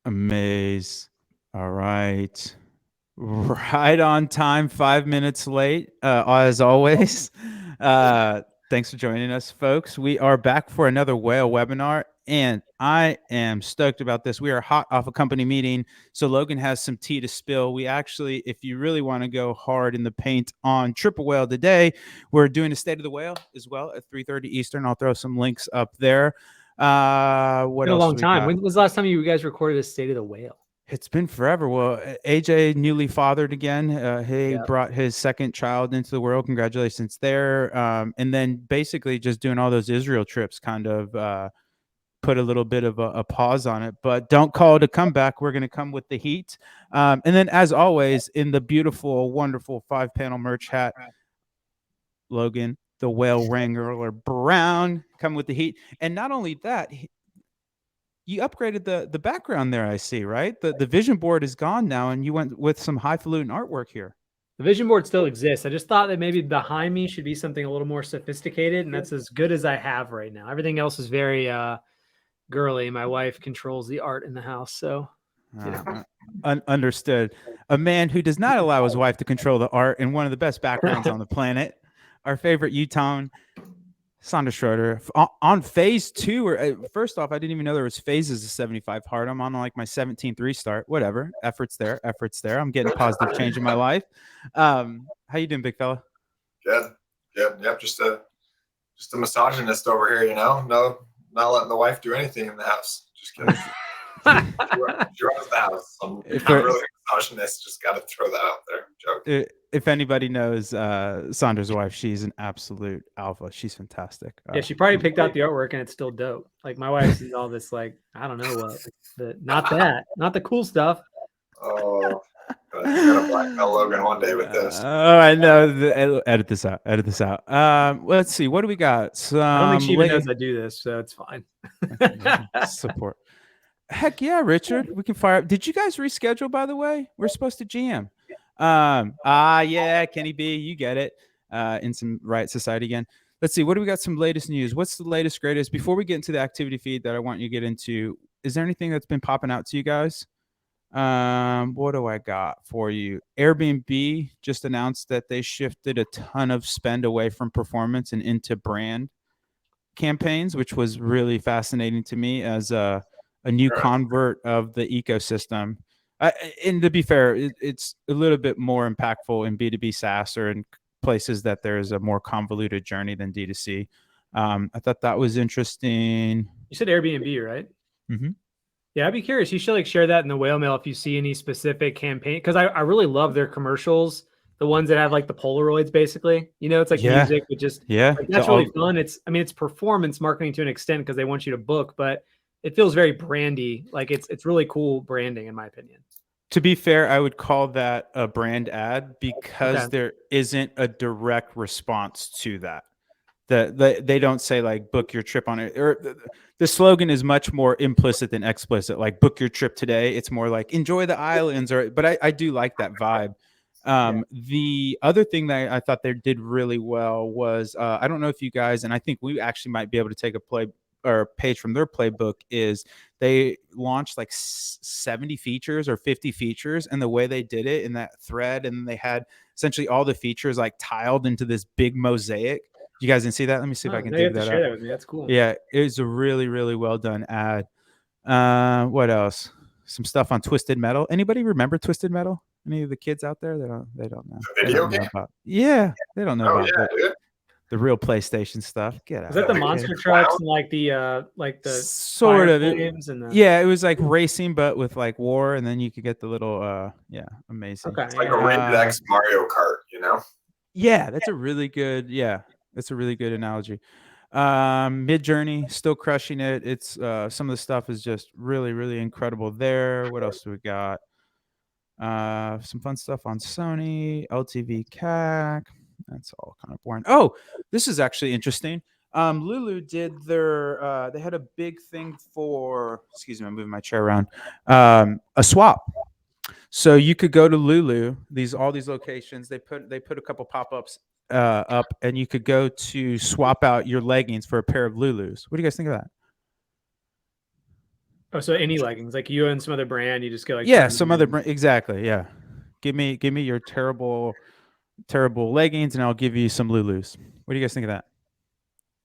Amaze. All right. Right on time, 5 minutes late, as always. Thanks for joining us, folks. We are back for another whale webinar, and I am stoked about this. We are hot off a company meeting, so Logan has some tea to spill. We actually, if you really want to go hard in the paint on Triple Whale today, we're doing a State of the Whale as well at 3:30 Eastern. I'll throw some links up there. What been a else long do we time. got? When was the last time you guys recorded a State of the Whale? It's been forever. Well, AJ newly fathered again. He Yeah. brought his second child into the world. Congratulations there. And then basically just doing all those Israel trips kind of put a little bit of a pause on it. But don't call it a comeback. We're going to come with the heat. And then, as always, in the beautiful, wonderful 5-panel merch hat, Logan, the Whale Wrangler Brown, come with the heat. And not only that, you upgraded the background there, I see, right? The vision board is gone now, and you went with some highfalutin artwork here. The vision board still exists. I just thought that maybe behind me should be something a little more sophisticated, and that's as good as I have right now. Everything else is very girly. My wife controls the art in the house, so Understood. A man who does not allow his wife to control the art in one of the best backgrounds on the planet. Our favorite Utah, Sandra Schroeder, on phase 2. Or first off, I didn't even know there was phases of 75 hard. I'm on like my 17th restart. Whatever. Efforts there. I'm getting positive change in my life. How you doing, big fella? Good. Yep. Just a misogynist over here, you know. No, not letting the wife do anything in the house. Just kidding. She runs the house. I'm not really a misogynist. Just got to throw that out there. Joke. If anybody knows Sandra's wife, she's an absolute alpha. She's fantastic. Yeah, she probably picked out the artwork, and it's still dope. Like my wife sees all this, like I don't know what, but not the cool stuff. Oh, gonna blackmail Logan one day with this. Oh, I know. Edit this out. Let's see. What do we got? I don't think she even knows I do this, so it's fine. Support. Heck yeah, Richard. We can fire up. Did you guys reschedule, by the way? We're supposed to GM. Yeah, Kenny B, you get it. In some Riot Society again. Let's see. What do we got? Some latest news. What's the latest, greatest? Before we get into the activity feed that I want you to get into, is there anything that's been popping out to you guys? What do I got for you? Airbnb just announced that they shifted a ton of spend away from performance and into brand campaigns, which was really fascinating to me as a new convert of the ecosystem. And to be fair, it's a little bit more impactful in B2B SaaS or in places that there's a more convoluted journey than D2C. I thought that was interesting. You said Airbnb, right? Mm-hmm. Yeah, I'd be curious. You should share that in the whale mail if you see any specific campaign, because I really love their commercials, the ones that have like the Polaroids, basically. You know, it's like music, but just that's really fun. It's performance marketing to an extent because they want you to book, but it feels very brandy. Like it's really cool branding, in my opinion. To be fair, I would call that a brand ad because there isn't a direct response to that. They don't say like book your trip on it, or the slogan is much more implicit than explicit. Like book your trip today. It's more like enjoy the islands, but I do like that vibe. The other thing that I thought they did really well was I don't know if you guys, and I think we actually might be able to take a page from their playbook, is they launched like 70 features or 50 features, and the way they did it in that thread, and they had essentially all the features like tiled into this big mosaic. You guys didn't see that? Let me see if I can dig that share that with me. That's cool. Yeah, it was a really, really well done ad. What else? Some stuff on Twisted Metal. Anybody remember Twisted Metal? Any of the kids out there? They don't know. Video game? Yeah, they don't know about the real PlayStation stuff. Get out. Is that the monster trucks and like the sort of games and yeah, it was like racing but with like war, and then you could get the little amazing. Okay. It's like a rated X Mario Kart, you know? Yeah, that's a really good analogy. Midjourney still crushing it. It's some of the stuff is just really, really incredible there. What else do we got? Some fun stuff on Sony, LTV CAC. That's all kind of boring. Oh, this is actually interesting. Lulu did their they had a big thing for, excuse me, I'm moving my chair around, a swap. So you could go to Lulu, all these locations, they put a couple pop-ups up, and you could go to swap out your leggings for a pair of Lulus. What do you guys think of that? Oh, so any leggings, like you and some other brand, you just go like, yeah, some other brand. Exactly. Yeah. Give me your terrible leggings and I'll give you some Lulus. What do you guys think of that?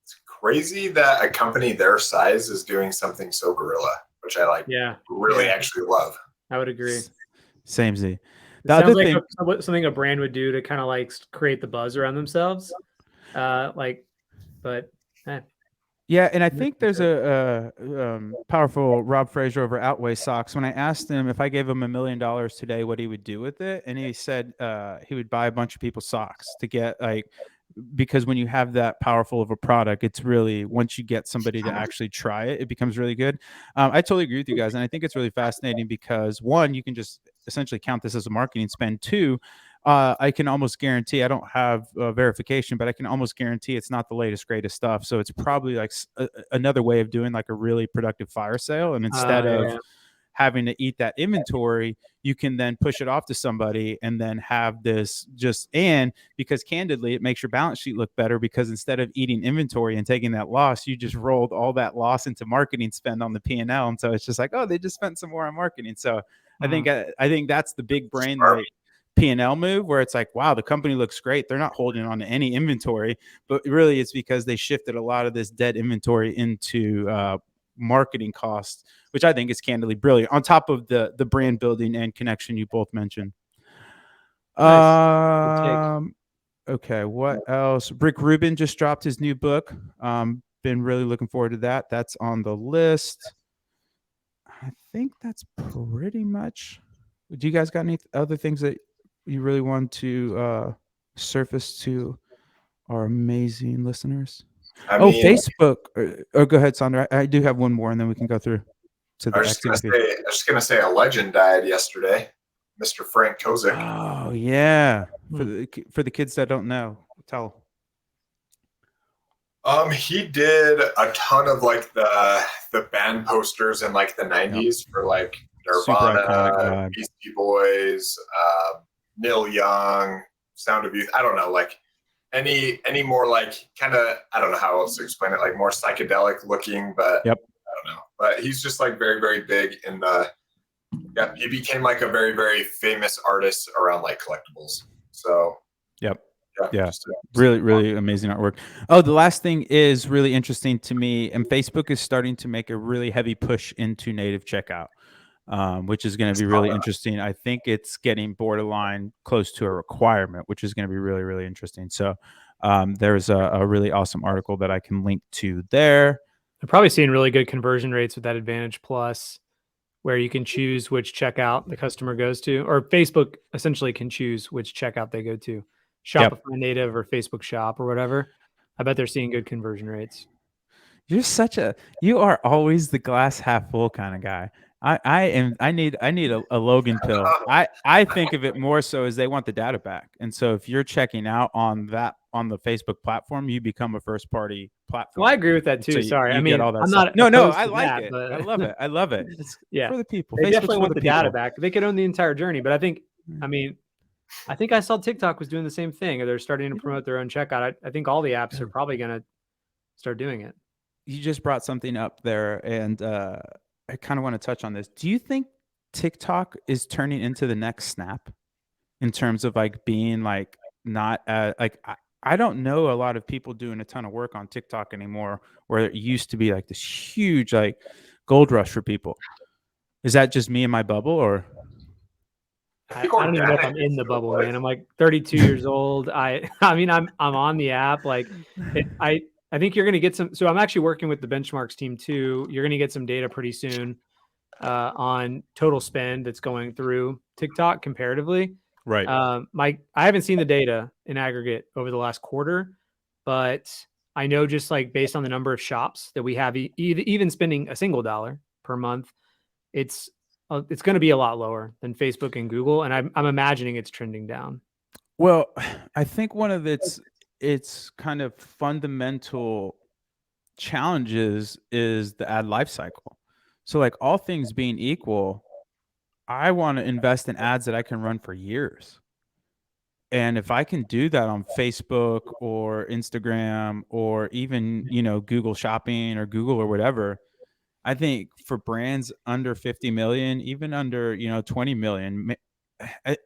It's crazy that a company their size is doing something so guerrilla, which I like. Yeah. Really actually love. I would agree. Same Z. It sounds like something a brand would do to kind of like create the buzz around themselves. But yeah, and I think there's a powerful Rob Fraser over Outweigh Socks. When I asked him if I gave him $1 million today, what he would do with it, and he said he would buy a bunch of people's socks to get like, because when you have that powerful of a product, it's really, once you get somebody to actually try it, it becomes really good. I totally agree with you guys, and I think it's really fascinating because one, you can just essentially count this as a marketing spend. Two, I can almost guarantee, I don't have verification, but I can almost guarantee it's not the latest, greatest stuff. So it's probably like another way of doing like a really productive fire sale. And instead of having to eat that inventory, you can then push it off to somebody and then have this and because candidly, it makes your balance sheet look better because instead of eating inventory and taking that loss, you just rolled all that loss into marketing spend on the P&L. And so it's just like, oh, they just spent some more on marketing. So I think that's the big brain, like, P&L move where it's like, wow, the company looks great. They're not holding on to any inventory, but really it's because they shifted a lot of this dead inventory into marketing costs, which I think is candidly brilliant on top of the brand building and connection you both mentioned. Nice. Okay. What else? Rick Rubin just dropped his new book. Been really looking forward to that. That's on the list. I think that's pretty much. Do you guys got any other things that you really want to surface to our amazing listeners? Facebook. Go ahead, Sandra. I do have one more, and then we can go through to the I was just gonna say a legend died yesterday, Mr. Frank Kozik. Oh yeah, for the kids that don't know, tell. He did a ton of like the band posters in like the 90s for like Nirvana, Beastie Boys, Neil Young, Sound of Youth. I don't know, like any more like kind of, I don't know how else to explain it, like more psychedelic looking, but I don't know. But he's just like very, very big in the, he became like a very, very famous artist around like collectibles. So yeah, really, really amazing artwork. Oh, the last thing is really interesting to me, and Facebook is starting to make a really heavy push into native checkout, which is going to be really interesting. I think it's getting borderline close to a requirement, which is going to be really, really interesting. So there's a really awesome article that I can link to there. They're probably seeing really good conversion rates with that Advantage Plus, where you can choose which checkout the customer goes to, or Facebook essentially can choose which checkout they go to. Shopify native or Facebook shop or whatever. I bet they're seeing good conversion rates. You are always the glass half full kind of guy. I need a Logan pill. I think of it more so as they want the data back. And so if you're checking out on the Facebook platform, you become a first party platform. Well, I agree with that too. So Sorry. I mean, get all that I'm stuff. not No, I like it. But... I love it. I love it. It's for the people. They Facebook's definitely want the people. data back. They could own the entire journey, but I think I saw TikTok was doing the same thing, or they're starting to promote their own checkout. I think all the apps are probably going to start doing it. You just brought something up there, and I kind of want to touch on this. Do you think TikTok is turning into the next Snap in terms of like being like not like I don't know a lot of people doing a ton of work on TikTok anymore, where it used to be like this huge like gold rush for people. Is that just me in my bubble, or? I don't even know if I'm in the bubble, man. I'm like 32 years old. I mean, I'm on the app. Like, I think you're going to get some. So I'm actually working with the benchmarks team too. You're going to get some data pretty soon on total spend that's going through TikTok comparatively. Right. I haven't seen the data in aggregate over the last quarter, but I know just like based on the number of shops that we have, even spending a single $1 per month, it's going to be a lot lower than Facebook and Google, and I'm imagining it's trending down. Well, I think one of its kind of fundamental challenges is the ad life cycle. So like all things being equal, I want to invest in ads that I can run for years. And if I can do that on Facebook or Instagram or even, Google Shopping or Google or whatever, I think for brands under 50 million, even under, 20 million,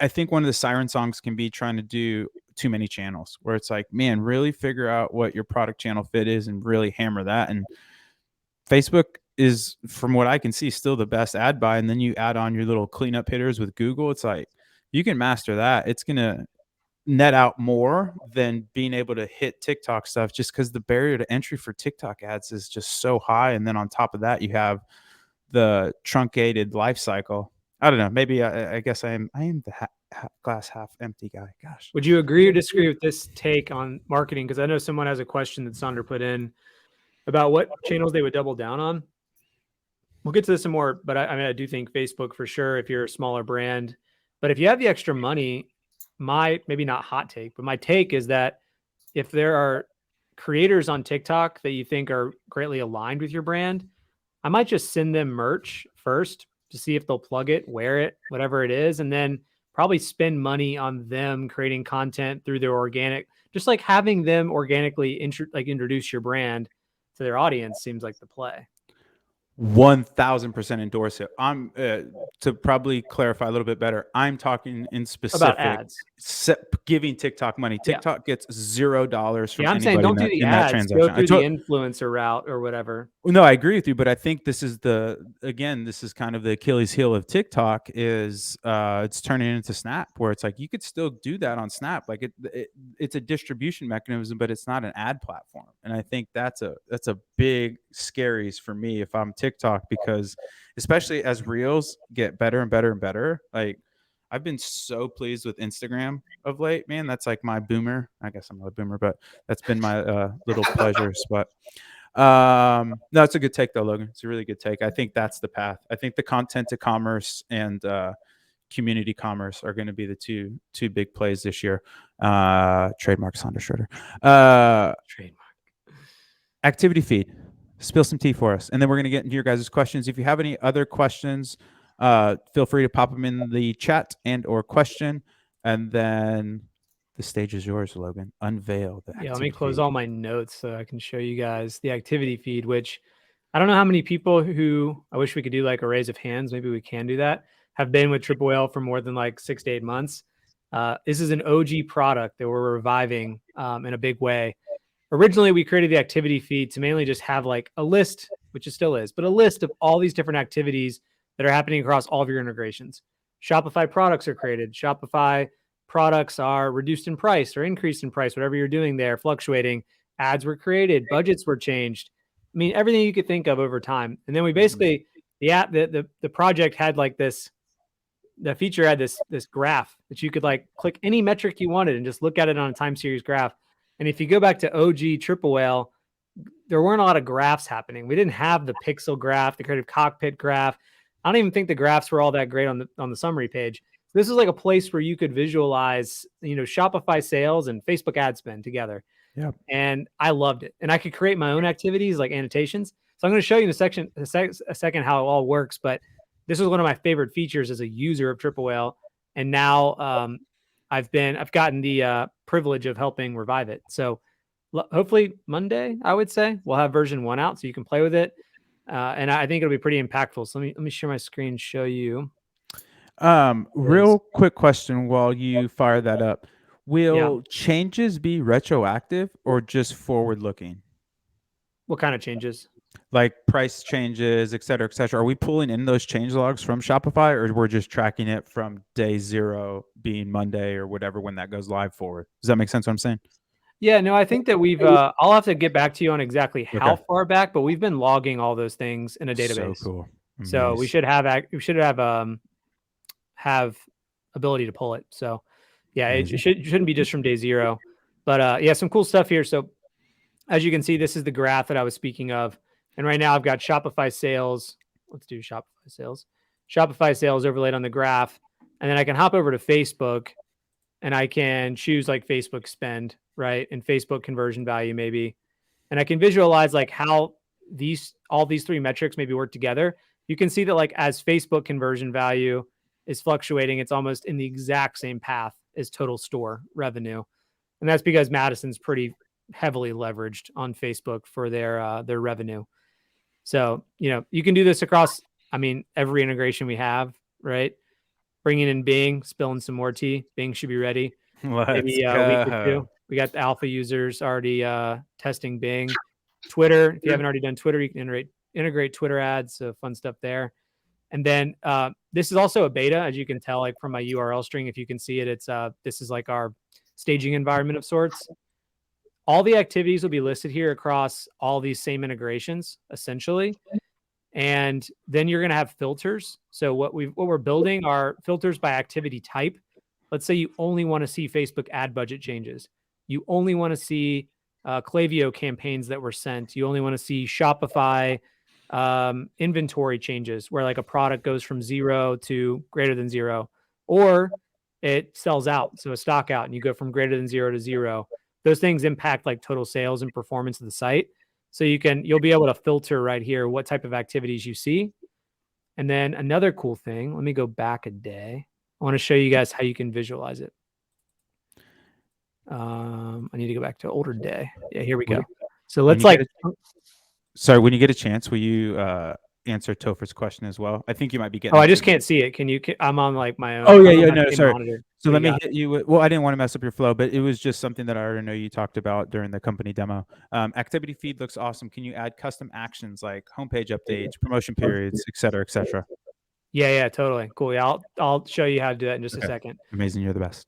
I think one of the siren songs can be trying to do too many channels, where it's like, man, really figure out what your product channel fit is and really hammer that. And Facebook is, from what I can see, still the best ad buy. And then you add on your little cleanup hitters with Google. It's like, you can master that. It's going to net out more than being able to hit TikTok stuff, just because the barrier to entry for TikTok ads is just so high. And then on top of that, you have the truncated life cycle. I don't know. Maybe I guess I am the glass half empty guy. Gosh. Would you agree or disagree with this take on marketing? Because I know someone has a question that Sander put in about what channels they would double down on. We'll get to this some more, but I do think Facebook for sure if you're a smaller brand. But if you have the extra money, maybe not hot take, but my take is that if there are creators on TikTok that you think are greatly aligned with your brand, I might just send them merch first to see if they'll plug it, wear it, whatever it is, and then probably spend money on them creating content through their organic, just like having them organically introduce your brand to their audience seems like the play. 1000% endorse it. I'm to probably clarify a little bit better, I'm talking in specific about ads. Giving TikTok money. TikTok gets $0 from I'm saying don't do the ads, transaction. Go through the influencer route or whatever. No, I agree with you, but I think this is this is kind of the Achilles heel of TikTok is it's turning into Snap, where it's like you could still do that on Snap. Like it's a distribution mechanism, but it's not an ad platform. And I think that's a big scaries for me if I'm TikTok, because especially as Reels get better and better and better, like I've been so pleased with Instagram of late, man. That's like my boomer. I guess I'm not a boomer, but that's been my little pleasure spot. No, it's a good take though, Logan. It's a really good take. I think that's the path. I think the content to commerce and community commerce are going to be the two big plays this year. Trademark Sander Schroeder. Trademark. Activity feed. Spill some tea for us, and then we're going to get into your guys' questions. If you have any other questions, feel free to pop them in the chat and or question, and then the stage is yours, Logan. Unveil the let me close all my notes so I can show you guys the activity feed, which I don't know how many people who, I wish we could do like a raise of hands, maybe we can do that, have been with Triple Whale for more than like 6 to 8 months. This is an OG product that we're reviving in a big way. Originally, we created the activity feed to mainly just have like a list, which it still is, but a list of all these different activities that are happening across all of your integrations. Shopify products are created. Shopify products are reduced in price or increased in price, whatever you're doing there, fluctuating. Ads were created, budgets were changed. I mean, everything you could think of over time. And then we basically, the project had like this, the feature had this graph that you could like click any metric you wanted and just look at it on a time series graph. And if you go back to OG Triple Whale, there weren't a lot of graphs happening. We didn't have the pixel graph, the creative cockpit graph. I don't even think the graphs were all that great on the summary page. This is like a place where you could visualize, Shopify sales and Facebook ad spend together. Yeah. And I loved it. And I could create my own activities like annotations. So I'm going to show you in a second how it all works. But this was one of my favorite features as a user of Triple Whale. And now I've gotten the privilege of helping revive it. So hopefully Monday, I would say, we'll have version 1 out so you can play with it. And I think it'll be pretty impactful. So let me share my screen, show you. Real quick question while you fire that up. Will changes be retroactive or just forward looking? What kind of changes? Like price changes, et cetera, et cetera. Are we pulling in those change logs from Shopify, or we're just tracking it from day 0 being Monday or whatever when that goes live forward? Does that make sense what I'm saying? Yeah, no, I think that we've, I'll have to get back to you on exactly how far back, but we've been logging all those things in a database. So cool. So we should have ability to pull it. So yeah, it shouldn't be just from day 0, but some cool stuff here. So as you can see, this is the graph that I was speaking of. And right now I've got Shopify sales. Let's do Shopify sales. Shopify sales overlaid on the graph. And then I can hop over to Facebook and I can choose like Facebook spend, right? And Facebook conversion value maybe. And I can visualize like how all these 3 metrics maybe work together. You can see that like as Facebook conversion value is fluctuating, it's almost in the exact same path as total store revenue. And that's because Madison's pretty heavily leveraged on Facebook for their revenue. So, you can do this across, every integration we have, right? Bringing in Bing, spilling some more tea. Bing should be ready. Maybe a week or two. We got the alpha users already testing Bing. Twitter, if you haven't already done Twitter, you can integrate Twitter ads, so fun stuff there. And then this is also a beta, as you can tell, like from my URL string. If you can see it, it's this is like our staging environment of sorts. All the activities will be listed here across all these same integrations, essentially. And then you're going to have filters. So what we're building are filters by activity type. Let's say you only want to see Facebook ad budget changes. You only want to see Klaviyo campaigns that were sent. You only want to see Shopify inventory changes, where like a product goes from 0 to greater than 0, or it sells out, so a stock out, and you go from greater than 0 to 0. Those things impact like total sales and performance of the site. So you'll be able to filter right here what type of activities you see. And then another cool thing, let me go back a day. I want to show you guys how you can visualize it. I need to go back to older day. Yeah, here we go. So let's sorry, when you get a chance, will you answer Topher's question as well? I think you might be getting. Oh, I just can't see it. Can you? I'm on like my own. Oh yeah, no, sorry. Monitor. So let me hit you. Well, I didn't want to mess up your flow, but it was just something that I already know you talked about during the company demo. Activity feed looks awesome. Can you add custom actions like homepage updates, promotion periods, et cetera, et cetera? Yeah, totally. Cool. Yeah, I'll show you how to do that in just a second. Amazing. You're the best.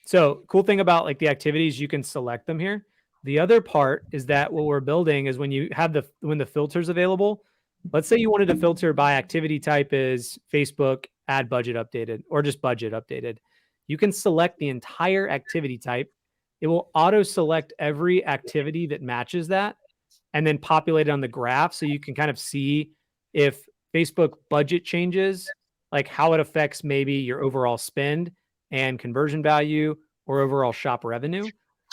So cool thing about like the activities, you can select them here. The other part is that what we're building is when you have when the filter's available, let's say you wanted to filter by activity type is Facebook ad budget updated or just budget updated. You can select the entire activity type. It will auto select every activity that matches that and then populate it on the graph. So you can kind of see if Facebook budget changes, like how it affects maybe your overall spend and conversion value or overall shop revenue.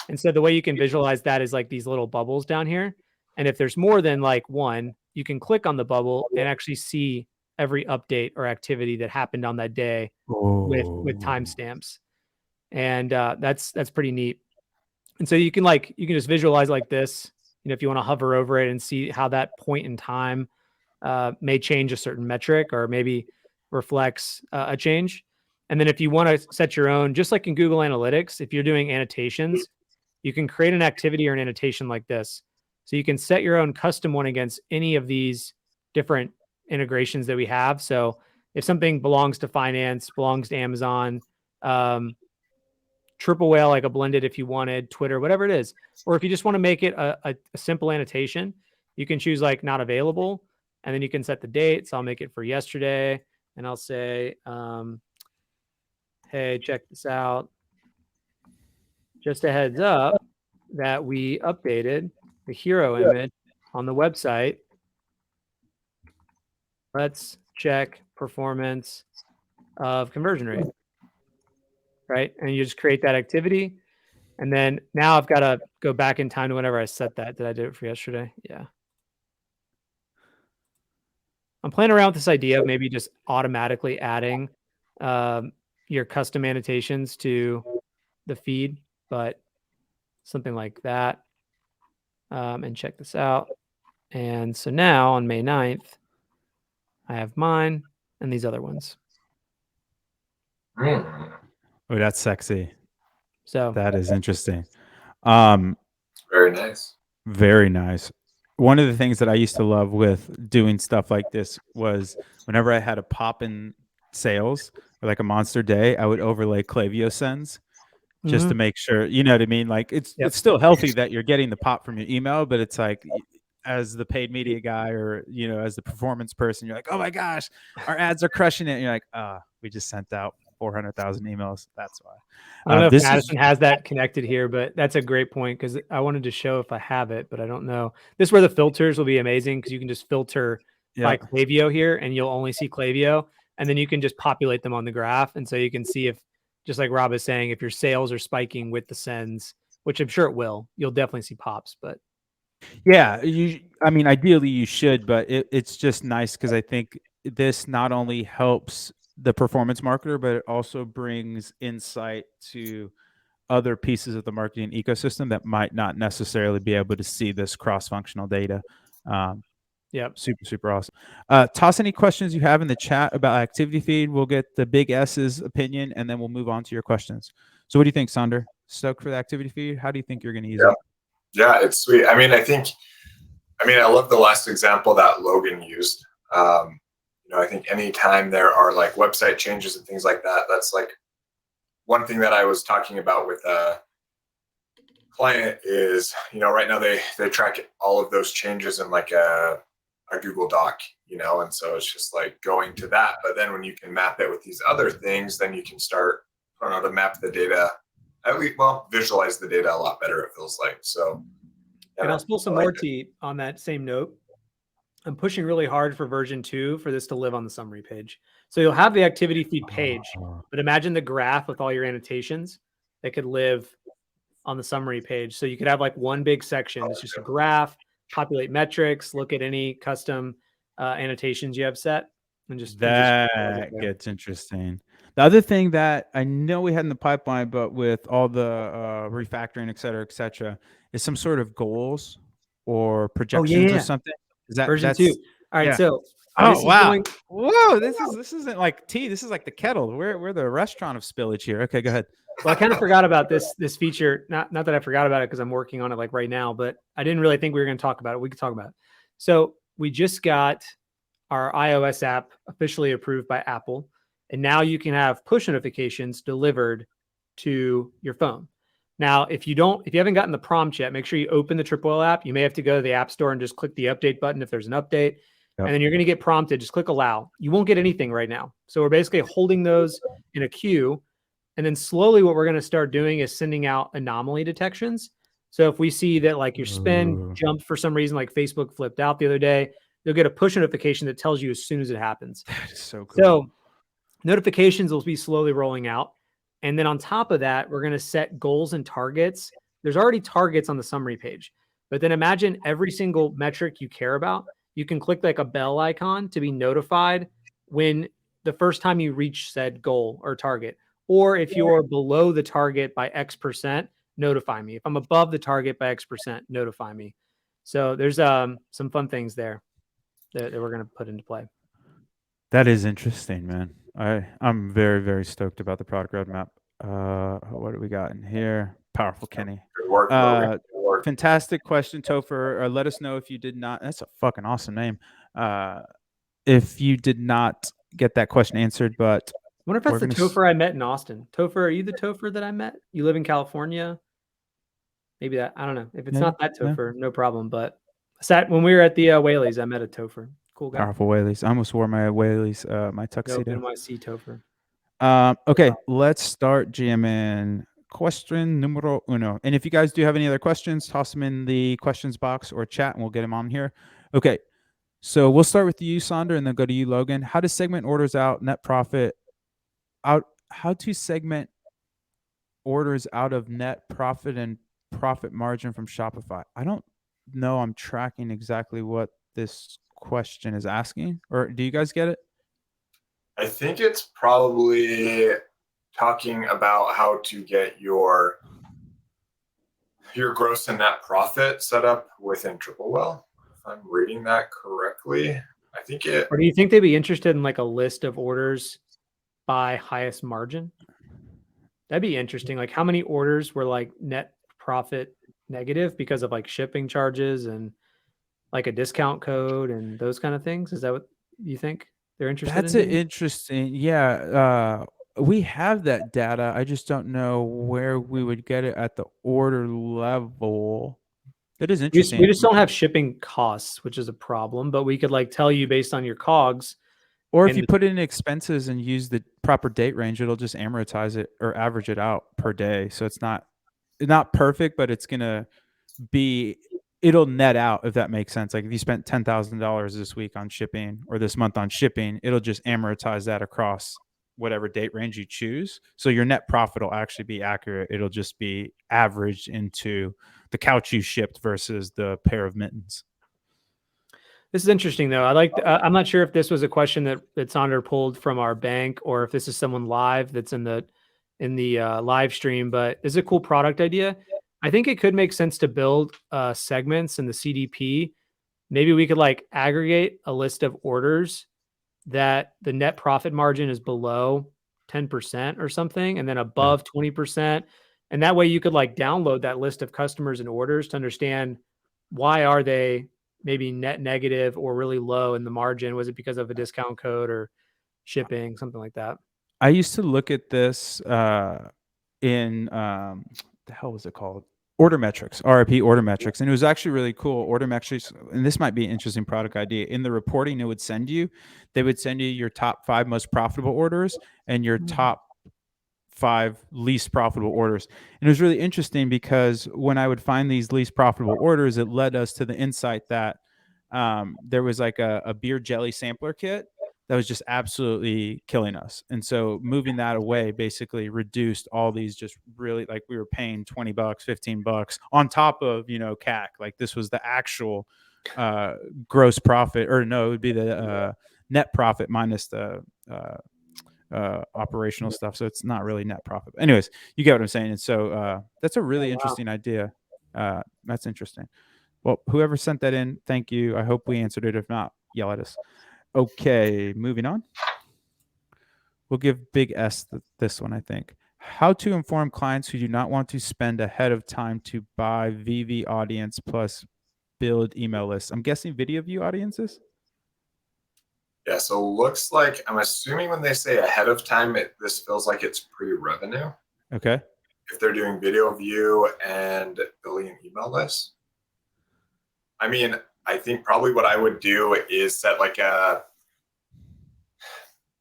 And so the way you can visualize that is like these little bubbles down here. And if there's more than like one, you can click on the bubble and actually see every update or activity that happened on that day with timestamps. And that's pretty neat. And so you can just visualize like this, if you want to hover over it and see how that point in time may change a certain metric or maybe reflects a change. And then if you want to set your own, just like in Google Analytics, if you're doing annotations, you can create an activity or an annotation like this. So you can set your own custom one against any of these different integrations that we have. So if something belongs to finance, belongs to Amazon, Triple Whale, like a blended if you wanted, Twitter, whatever it is. Or if you just want to make it a simple annotation, you can choose like not available. And then you can set the date. So I'll make it for yesterday. And I'll say, hey, check this out. Just a heads up that we updated the hero image on the website. Let's check performance of conversion rate. Right? And you just create that activity. And then now I've got to go back in time to whenever I set that. Did I do it for yesterday? Yeah. I'm playing around with this idea of maybe just automatically adding your custom annotations to the feed, but something like that. And check this out. And so now on May 9th, I have mine and these other ones. Oh, that's sexy. So that is interesting. Very nice. Very nice. One of the things that I used to love with doing stuff like this was whenever I had a pop in sales or like a monster day, I would overlay Klaviyo sends just to make sure, you know what I mean? Like it's still healthy that you're getting the pop from your email, but it's like as the paid media guy or, as the performance person, you're like, oh my gosh, our ads are crushing it. And you're like, we just sent out 400,000 emails. That's why. I don't know if Madison has that connected here, but that's a great point because I wanted to show if I have it, but I don't know. This is where the filters will be amazing because you can just filter by Klaviyo here and you'll only see Klaviyo. And then you can just populate them on the graph. And so you can see if, just like Rob is saying, if your sales are spiking with the sends, which I'm sure it will, you'll definitely see pops. But yeah, ideally you should, but it's just nice because I think this not only helps the performance marketer, but it also brings insight to other pieces of the marketing ecosystem that might not necessarily be able to see this cross-functional data. Yep. Super awesome. Toss any questions you have in the chat about activity feed. We'll get the big S's opinion, and then we'll move on to your questions. So what do you think, Sonder? Stoked for the activity feed? How do you think you're going to use it? Yeah, it's sweet. I mean, I love the last example that Logan used. I think anytime there are like website changes and things like that, that's like one thing that I was talking about with a client is, right now they track all of those changes in like a Google Doc, and so it's just like going to that. But then when you can map it with these other things, then you can start to map the data, visualize the data a lot better, it feels like. So, and I'll spill some more tea on that same note. I'm pushing really hard for version 2 for this to live on the summary page. So you'll have the activity feed page, but imagine the graph with all your annotations that could live on the summary page. So you could have like one big section. It's just a graph, populate metrics, look at any custom annotations you have set, and just that gets interesting. The other thing that I know we had in the pipeline, but with all the refactoring, et cetera, is some sort of goals or projections or something. Is that version 2? All right, so wow, whoa, this isn't like tea. This is like the kettle. We're the restaurant of spillage here. Okay, go ahead. Well, I kind of forgot about this feature. Not that I forgot about it because I'm working on it like right now, but I didn't really think we were going to talk about it. We could talk about it. So we just got our iOS app officially approved by Apple, and now you can have push notifications delivered to your phone. Now, if you haven't gotten the prompt yet, make sure you open the Triple app. You may have to go to the App Store and just click the update button if there's an update. Yep. And then you're going to get prompted. Just click allow. You won't get anything right now. So we're basically holding those in a queue. And then slowly what we're going to start doing is sending out anomaly detections. So if we see that like your spend jumped for some reason, like Facebook flipped out the other day, you'll get a push notification that tells you as soon as it happens. That is so cool. So notifications will be slowly rolling out. And then on top of that, we're going to set goals and targets. There's already targets on the summary page, but then imagine every single metric you care about. You can click like a bell icon to be notified when the first time you reach said goal or target. Or if you're below the target by X%, notify me. If I'm above the target by X%, notify me. So there's some fun things there that we're going to put into play. That is interesting, man. I'm very, very stoked about the product roadmap. What do we got in here? Powerful Kenny. Good work. Good work. Fantastic question, Topher. Let us know if you did not. That's a fucking awesome name. If you did not get that question answered, but I wonder if that's the Topher I met in Austin. Topher, are you the Topher that I met? You live in California? Maybe that. I don't know. If it's not that Topher, no problem. But when we were at the Whaley's, I met a Topher. Cool guy. Powerful Whaley's. I almost wore my Whaley's, my tuxedo. NYC Topher. Okay, let's start GMing. Question numero uno. And if you guys do have any other questions, toss them in the questions box or chat, and we'll get them on here. Okay, so we'll start with you, Sonder, and then go to you, Logan. How to segment orders out, net profit out? How to segment orders out of net profit and profit margin from Shopify? I don't know. I'm tracking exactly what this question is asking, or do you guys get it? I think it's probably talking about how to get your gross and net profit set up within Triplewell. If I'm reading that correctly, I think it. Or do you think they'd be interested in like a list of orders by highest margin? That'd be interesting. Like how many orders were like net profit negative because of like shipping charges and like a discount code and those kind of things? Is that what you think they're interested in? That's interesting. Yeah. We have that data. I just don't know where we would get it at the order level. That is interesting. We just don't have shipping costs, which is a problem, but we could like tell you based on your COGS. Or if you put in expenses and use the proper date range, it'll just amortize it or average it out per day. So it's not perfect, but it's going to be, it'll net out, if that makes sense. Like if you spent $10,000 this week on shipping or this month on shipping, it'll just amortize that across whatever date range you choose. So your net profit will actually be accurate. It'll just be averaged into the couch you shipped versus the pair of mittens. This is interesting, though. I'm not sure if this was a question that Sonder pulled from our bank or if this is someone live that's in the live stream, but this is a cool product idea. I think it could make sense to build segments in the CDP maybe we could like aggregate a list of orders that the net profit margin is below 10% or something, and then above 20%. And that way you could like download that list of customers and orders to understand why are they maybe net negative or really low in the margin. Was it because of a discount code or shipping, something like that? I used to look at this in the hell was it called? Order metrics, RIP order metrics. And it was actually really cool. Order metrics, and this might be an interesting product idea. In the reporting they would send you your top 5 most profitable orders and your top 5 least profitable orders. And it was really interesting because when I would find these least profitable orders, it led us to the insight that there was like a beer jelly sampler kit that was just absolutely killing us. And so moving that away basically reduced all these just really, like, we were paying $20, $15 on top of, you know, CAC. Like this was the actual gross profit, or no, it would be the net profit minus the operational stuff. So it's not really net profit. But anyways, you get what I'm saying. And so that's a really interesting idea. That's interesting. Well, whoever sent that in, thank you. I hope we answered it. If not, yell at us. Okay, moving on. We'll give Big S this one, I think. How to inform clients who do not want to spend ahead of time to buy VV audience plus build email lists. I'm guessing video view audiences? Yeah, so looks like, I'm assuming when they say ahead of time, this feels like it's pre-revenue. Okay. If they're doing video view and building an email list. I mean, I think probably what I would do is set like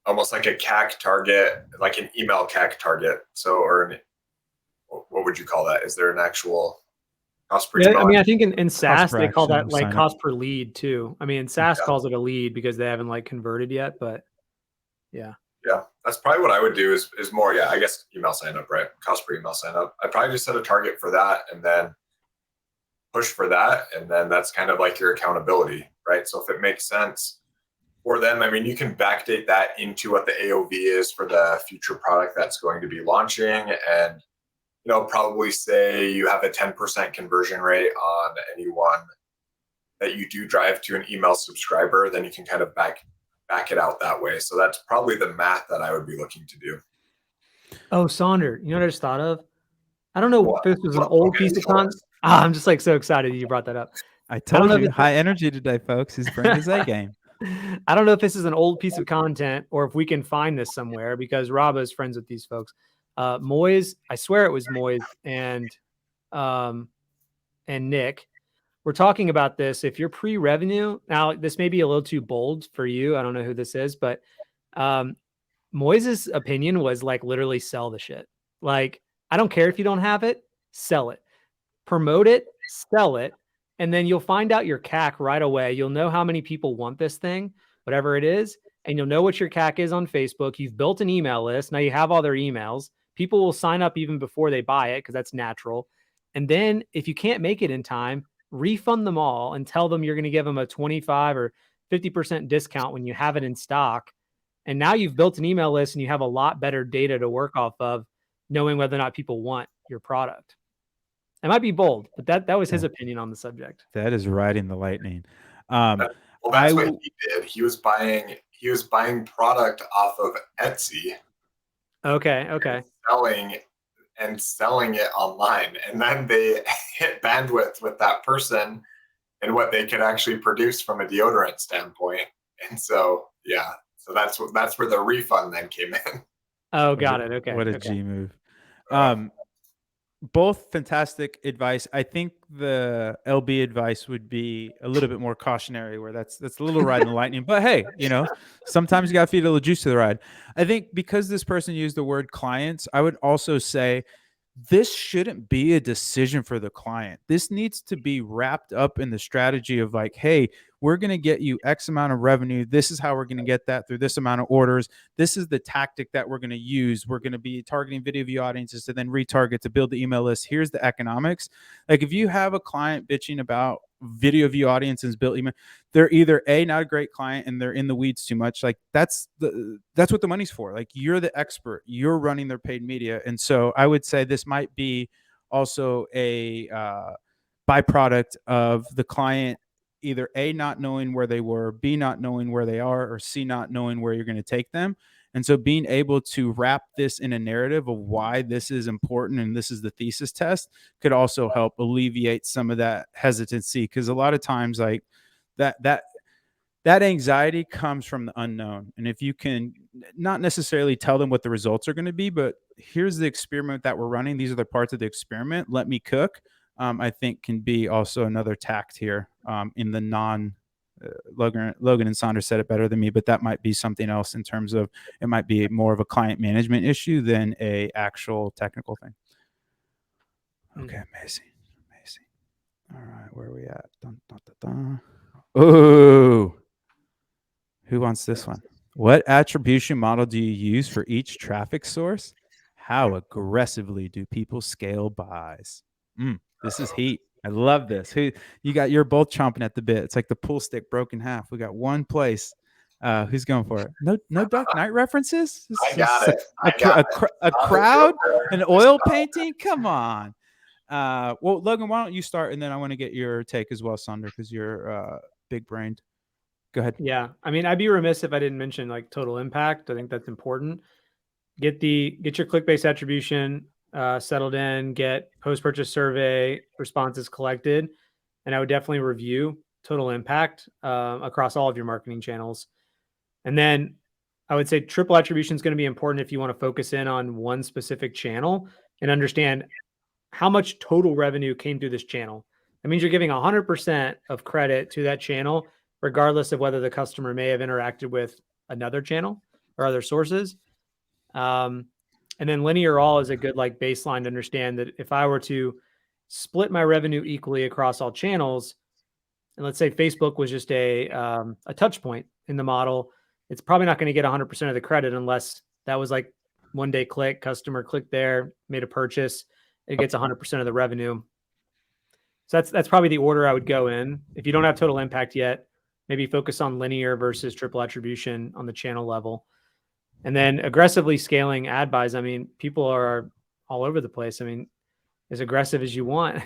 almost like a CAC target, like an email CAC target. So, what would you call that? Is there an actual cost per email? I mean, I think in SaaS, they call that like cost per lead too. I mean, SaaS calls it a lead because they haven't like converted yet, but yeah. Yeah, that's probably what I would do is more, I guess email sign up, right? Cost per email sign up. I'd probably just set a target for that and then push for that. And then that's kind of like your accountability, right? So if it makes sense for them, I mean, you can backdate that into what the AOV is for the future product that's going to be launching. And, you know, probably say you have a 10% conversion rate on anyone that you do drive to an email subscriber, then you can kind of back it out that way. So that's probably the math that I would be looking to do. Oh, Sonder, you know what I just thought of? I don't know if this was an old piece of content. I'm just like so excited that you brought that up. I told you, high energy today, folks. He's bringing his A game. I don't know if this is an old piece of content or if we can find this somewhere because Rob is friends with these folks. Moise, I swear it was Moise and Nick. We're talking about this. If you're pre-revenue, now this may be a little too bold for you. I don't know who this is, but Moise's opinion was like literally sell the shit. Like, I don't care if you don't have it, sell it, promote it, sell it. And then you'll find out your CAC right away. You'll know how many people want this thing, whatever it is. And you'll know what your CAC is on Facebook. You've built an email list. Now you have all their emails. People will sign up even before they buy it because that's natural. And then if you can't make it in time, refund them all and tell them you're going to give them a 25 or 50% discount when you have it in stock. And now you've built an email list and you have a lot better data to work off of, knowing whether or not people want your product. It might be bold, but that was his opinion on the subject. That is riding the lightning. Well, that's what he did. He was buying product off of Etsy. Okay. And selling it online. And then they hit bandwidth with that person and what they could actually produce from a deodorant standpoint. And so, yeah, so that's where the refund then came in. Oh, got it. Okay. What a G move. Both fantastic advice. I think the LB advice would be a little bit more cautionary, where that's a little riding the lightning. But hey, you know, sometimes you got to feed a little juice to the ride. I think because this person used the word clients, I would also say this shouldn't be a decision for the client. This needs to be wrapped up in the strategy of like, hey, we're going to get you X amount of revenue. This is how we're going to get that through this amount of orders. This is the tactic that we're going to use. We're going to be targeting video view audiences to then retarget to build the email list. Here's the economics. Like if you have a client bitching about video view audiences built email, they're either not a great client and they're in the weeds too much. Like that's what the money's for. Like you're the expert, you're running their paid media. And so I would say this might be also a byproduct of the client either A, not knowing where they were, B, not knowing where they are, or C, not knowing where you're going to take them. And so being able to wrap this in a narrative of why this is important and this is the thesis test could also help alleviate some of that hesitancy. Because a lot of times, like that anxiety comes from the unknown. And if you can not necessarily tell them what the results are going to be, but here's the experiment that we're running, these are the parts of the experiment, let me cook, I think can be also another tact here in the non Logan and Saunders said it better than me, but that might be something else in terms of it might be more of a client management issue than a actual technical thing. Okay, amazing. All right, where are we at? Dun, dun, dun, dun. Ooh, who wants this one? What attribution model do you use for each traffic source? How aggressively do people scale buys? This is heat. I love this. You're both chomping at the bit. It's like the pool stick broke in half. We got one place. Who's going for it? No Dark Knight references? I got it. A crowd? An oil painting? Come on. Well, Logan, why don't you start, and then I want to get your take as well, Sander, because you're big brained. Go ahead. Yeah. I mean, I'd be remiss if I didn't mention like total impact. I think that's important. Get your click-based attribution settled in, get post-purchase survey responses collected. And I would definitely review total impact across all of your marketing channels. And then I would say triple attribution is going to be important if you want to focus in on one specific channel and understand how much total revenue came through this channel. That means you're giving 100% of credit to that channel, regardless of whether the customer may have interacted with another channel or other sources. And then linear all is a good like baseline to understand that if I were to split my revenue equally across all channels, and let's say Facebook was just a touch point in the model, it's probably not going to get 100% of the credit unless that was like one day click, customer clicked there, made a purchase, it gets 100% of the revenue. So that's probably the order I would go in. If you don't have total impact yet, maybe focus on linear versus triple attribution on the channel level. And then aggressively scaling ad buys. I mean, people are all over the place. I mean, as aggressive as you want.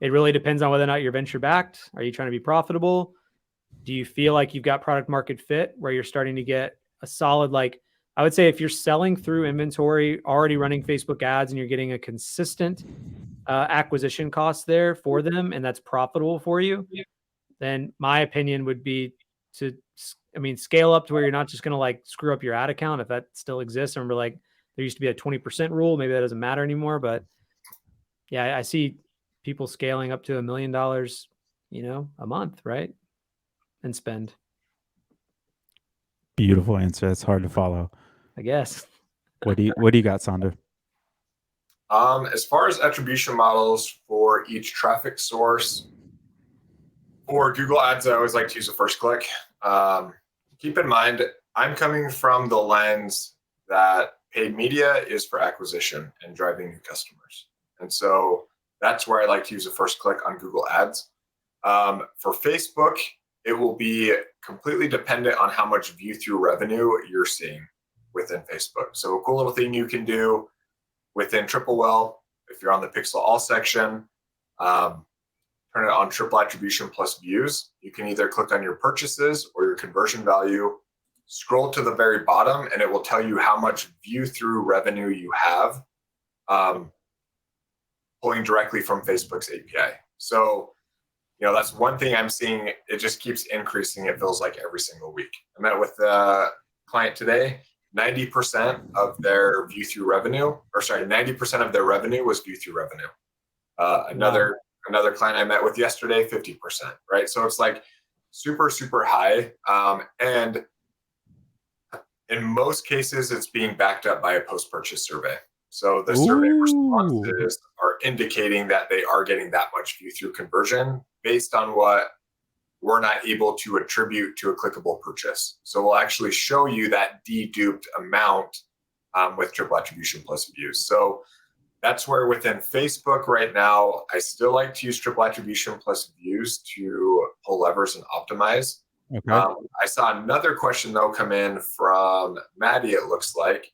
It really depends on whether or not you're venture backed. Are you trying to be profitable? Do you feel like you've got product market fit where you're starting to get a solid, like, I would say if you're selling through inventory, already running Facebook ads, and you're getting a consistent acquisition cost there for them, and that's profitable for you, then my opinion would be to, scale up to where you're not just going to like screw up your ad account if that still exists. I remember like there used to be a 20% rule. Maybe that doesn't matter anymore, but yeah, I see people scaling up to $1 million, a month, right? And spend. Beautiful answer. It's hard to follow, I guess. What do you got, Sander? As far as attribution models for each traffic source, for Google Ads, I always like to use a first click. Keep in mind, I'm coming from the lens that paid media is for acquisition and driving new customers. And so that's where I like to use a first click on Google Ads. For Facebook, it will be completely dependent on how much view through revenue you're seeing within Facebook. So a cool little thing you can do within Triple Well, if you're on the Pixel All section, turn it on triple attribution plus views. You can either click on your purchases or your conversion value, scroll to the very bottom, and it will tell you how much view through revenue you have pulling directly from Facebook's API. So, that's one thing I'm seeing. It just keeps increasing. It feels like every single week. I met with a client today. 90% of their view through revenue, 90% of their revenue was view through revenue. Another client I met with yesterday, 50%, right? So it's like super, super high. And in most cases, it's being backed up by a post-purchase survey. So the survey responses are indicating that they are getting that much view through conversion based on what we're not able to attribute to a clickable purchase. So we'll actually show you that deduped amount with triple attribution plus views. So that's where within Facebook right now, I still like to use triple attribution plus views to pull levers and optimize. Okay. I saw another question though come in from Maddie, it looks like,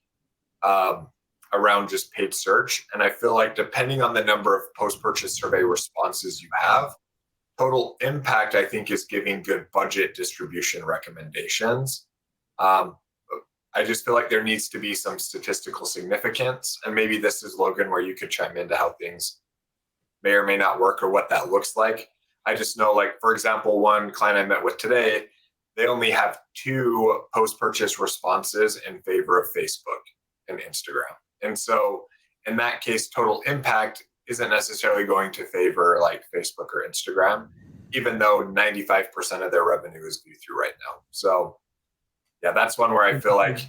around just paid search. And I feel like depending on the number of post-purchase survey responses you have, Total impact, I think, is giving good budget distribution recommendations. I just feel like there needs to be some statistical significance. And maybe this is, Logan, where you could chime into how things may or may not work or what that looks like. I just know, like, for example, one client I met with today, they only have 2 post-purchase responses in favor of Facebook and Instagram. And so in that case, total impact isn't necessarily going to favor like Facebook or Instagram, even though 95% of their revenue is view through right now. So yeah, that's one where I feel like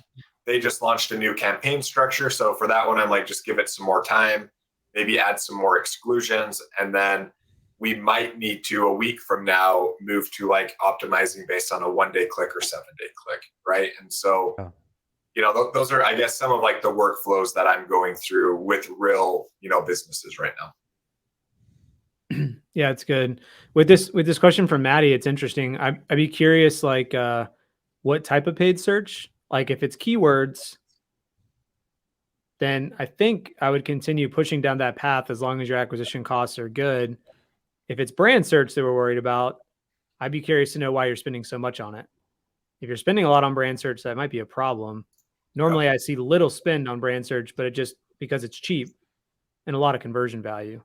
they just launched a new campaign structure. So for that one, I'm like, just give it some more time, maybe add some more exclusions. And then we might need to, a week from now, move to like optimizing based on a 1-day click or 7-day click, right? And so, you know, those are, I guess, some of like the workflows that I'm going through with real, you know, businesses right now. Yeah, it's good. With this question from Maddie, it's interesting. I'd be curious, like, what type of paid search? Like, if it's keywords, then I think I would continue pushing down that path as long as your acquisition costs are good. If it's brand search that we're worried about, I'd be curious to know why you're spending so much on it. If you're spending a lot on brand search, that might be a problem. Normally, I see little spend on brand search, but it just because it's cheap and a lot of conversion value.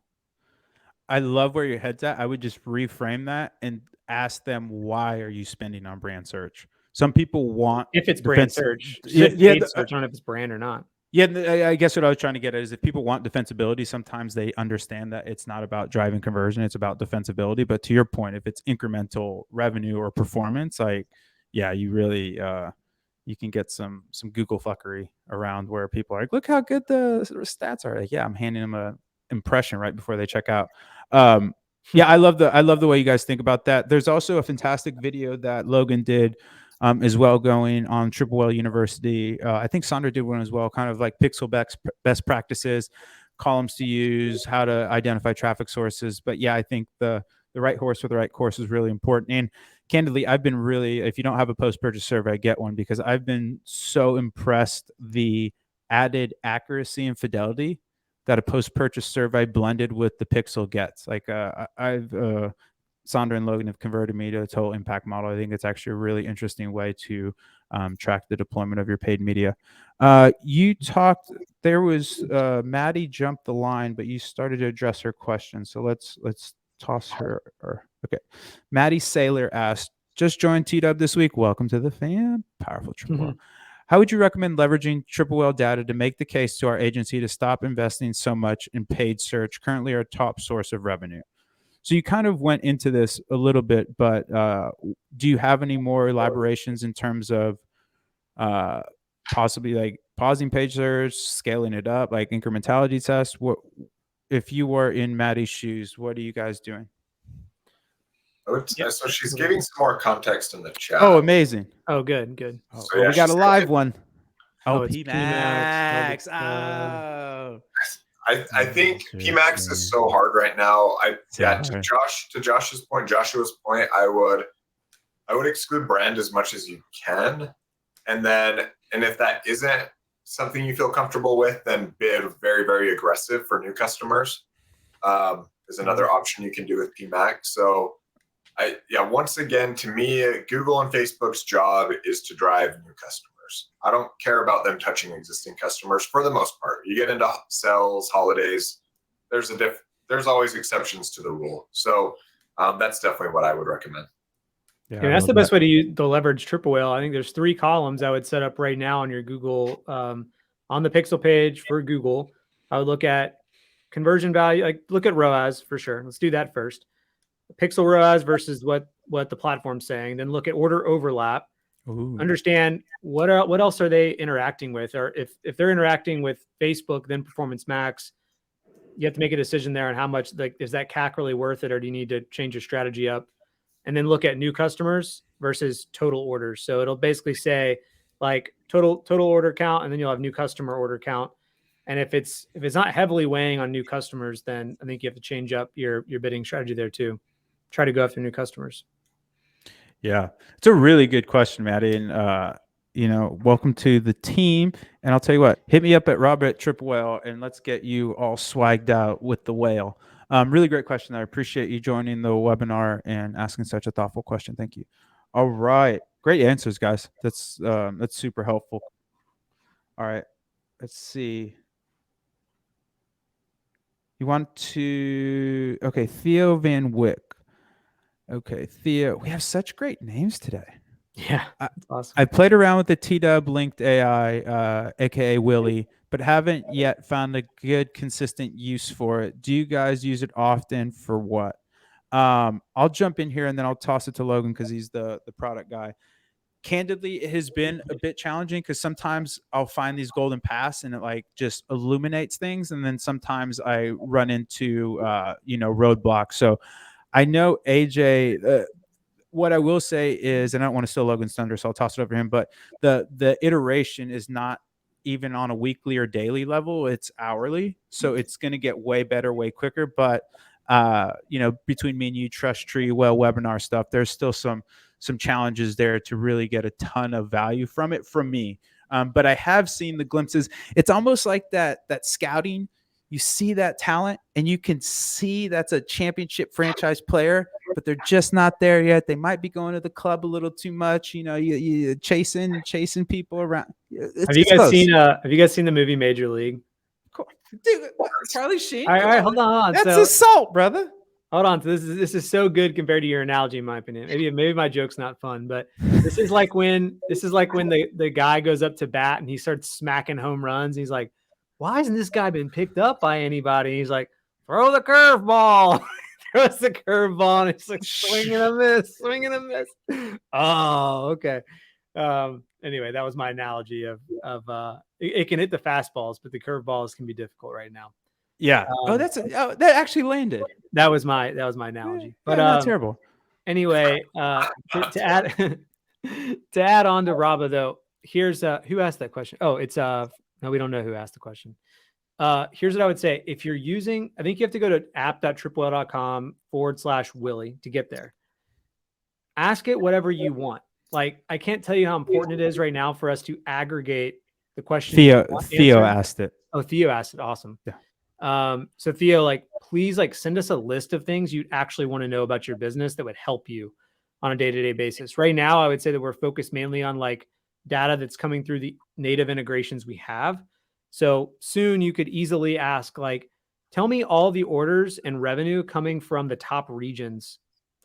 I love where your head's at. I would just reframe that and ask them, why are you spending on brand search? Some people want, if it's brand search, search on if it's brand or not. Yeah, I guess what I was trying to get at is if people want defensibility, sometimes they understand that it's not about driving conversion, it's about defensibility. But to your point, if it's incremental revenue or performance, like, yeah, you really you can get some Google fuckery around where people are like, look how good the stats are. Like, yeah, I'm handing them a impression right before they check out. Yeah, I love the way you guys think about that. There's also a fantastic video that Logan did as well going on Triple Whale University. I think Sandra did one as well, kind of like pixel best practices, columns to use, how to identify traffic sources. But yeah, I think the right horse for the right course is really important. And candidly, I've been really, if you don't have a post-purchase survey, get one, because I've been so impressed the added accuracy and fidelity that a post-purchase survey blended with the pixel gets. Like Sandra and Logan have converted me to a total impact model. I think it's actually a really interesting way to track the deployment of your paid media. You talked, there was Maddie jumped the line, but you started to address her question. So let's toss her. Okay. Maddie Saylor asked, just joined T-Dub this week. Welcome to the fan. Powerful Triple Whale. How would you recommend leveraging Triple Whale data to make the case to our agency to stop investing so much in paid search, currently our top source of revenue? So you kind of went into this a little bit, but do you have any more elaborations in terms of possibly like pausing page search, scaling it up, like incrementality tests? What if you were in Maddie's shoes? What are you guys doing? So she's giving some more context in the chat. Oh, amazing. Oh, good. Oh, so yeah, we got a live one. Oh, it's PMAX. Oh. I think PMAX is so hard right now. To Joshua's point, I would exclude brand as much as you can. And if that isn't something you feel comfortable with, then bid very, very aggressive for new customers. Is another option you can do with PMAX. So once again, to me, Google and Facebook's job is to drive new customers. I don't care about them touching existing customers for the most part. You get into sales, holidays, there's always exceptions to the rule. So that's definitely what I would recommend. Yeah, that's the best way to use the leverage Triple Whale. I think there's 3 columns I would set up right now on your Google, on the pixel page for Google. I would look at conversion value, like look at ROAS for sure. Let's do that first. Pixel ROAS versus what the platform's saying. Then look at order overlap. Ooh. Understand what else are they interacting with, or if they're interacting with Facebook, then Performance Max. You have to make a decision there on how much, like, is that CAC really worth it, or do you need to change your strategy up? And then look at new customers versus total orders. So it'll basically say like total order count, and then you'll have new customer order count. And if it's not heavily weighing on new customers, then I think you have to change up your bidding strategy there too. Try to go after new customers. Yeah, it's a really good question, Maddie. And, welcome to the team. And I'll tell you what, hit me up at Robert at Triple Whale and let's get you all swagged out with the whale. Really great question. I appreciate you joining the webinar and asking such a thoughtful question. Thank you. All right. Great answers, guys. That's super helpful. All right. Let's see. You want to, okay, Theo Van Wyck. Okay, Theo. We have such great names today. Yeah, that's awesome. I played around with the TW linked AI, aka Willie, but haven't yet found a good consistent use for it. Do you guys use it often? For what? I'll jump in here and then I'll toss it to Logan because he's the product guy. Candidly, it has been a bit challenging because sometimes I'll find these golden paths and it like just illuminates things, and then sometimes I run into roadblocks. So I know AJ. What I will say is, and I don't want to steal Logan's thunder, so I'll toss it over to him. But the iteration is not even on a weekly or daily level; it's hourly, so it's going to get way better, way quicker. But between me and you, Trust Tree, webinar stuff, there's still some challenges there to really get a ton of value from it from me. But I have seen the glimpses. It's almost like that scouting. You see that talent and you can see that's a championship franchise player, but they're just not there yet. They might be going to the club a little too much. You chasing people around. Have you guys seen the movie Major League? Dude, what, Charlie Sheen? All right, hold on. That's assault, brother. Hold on. This is so good compared to your analogy, in my opinion. Maybe my joke's not fun, but this is like when the guy goes up to bat and he starts smacking home runs. He's like, why hasn't this guy been picked up by anybody? And he's like, throw the curveball. Throws the curveball and it's like swing and a miss. Oh, okay. Anyway, that was my analogy of it can hit the fastballs, but the curveballs can be difficult right now. Yeah. That actually landed. That was my analogy. But not terrible. Anyway, to add to add on to Raba though, here's who asked that question. Oh, it's no, we don't know who asked the question. Here's what I would say. If you're using, I think you have to go to app.triple.com/Willie to get there. Ask it whatever you want. Like, I can't tell you how important it is right now for us to aggregate the question. Theo asked it. Oh, Theo asked it. Awesome. Yeah. So Theo, please send us a list of things you'd actually want to know about your business that would help you on a day-to-day basis. Right now, I would say that we're focused mainly on data that's coming through the native integrations we have. So soon you could easily ask, tell me all the orders and revenue coming from the top regions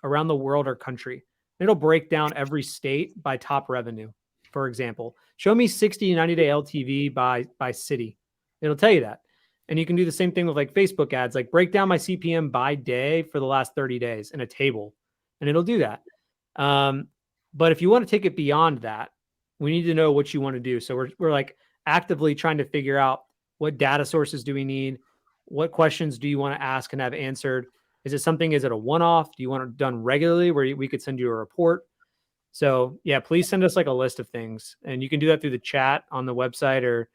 around the world or country. It'll break down every state by top revenue. For example, show me 60 to 90-day LTV by city. It'll tell you that. And you can do the same thing with Facebook ads, break down my CPM by day for the last 30 days in a table, and it'll do that. But if you want to take it beyond that, we need to know what you want to do. So we're actively trying to figure out what data sources do we need? What questions do you want to ask and have answered? Is it a one-off? Do you want it done regularly where we could send you a report? So yeah, please send us a list of things, and you can do that through the chat on the website or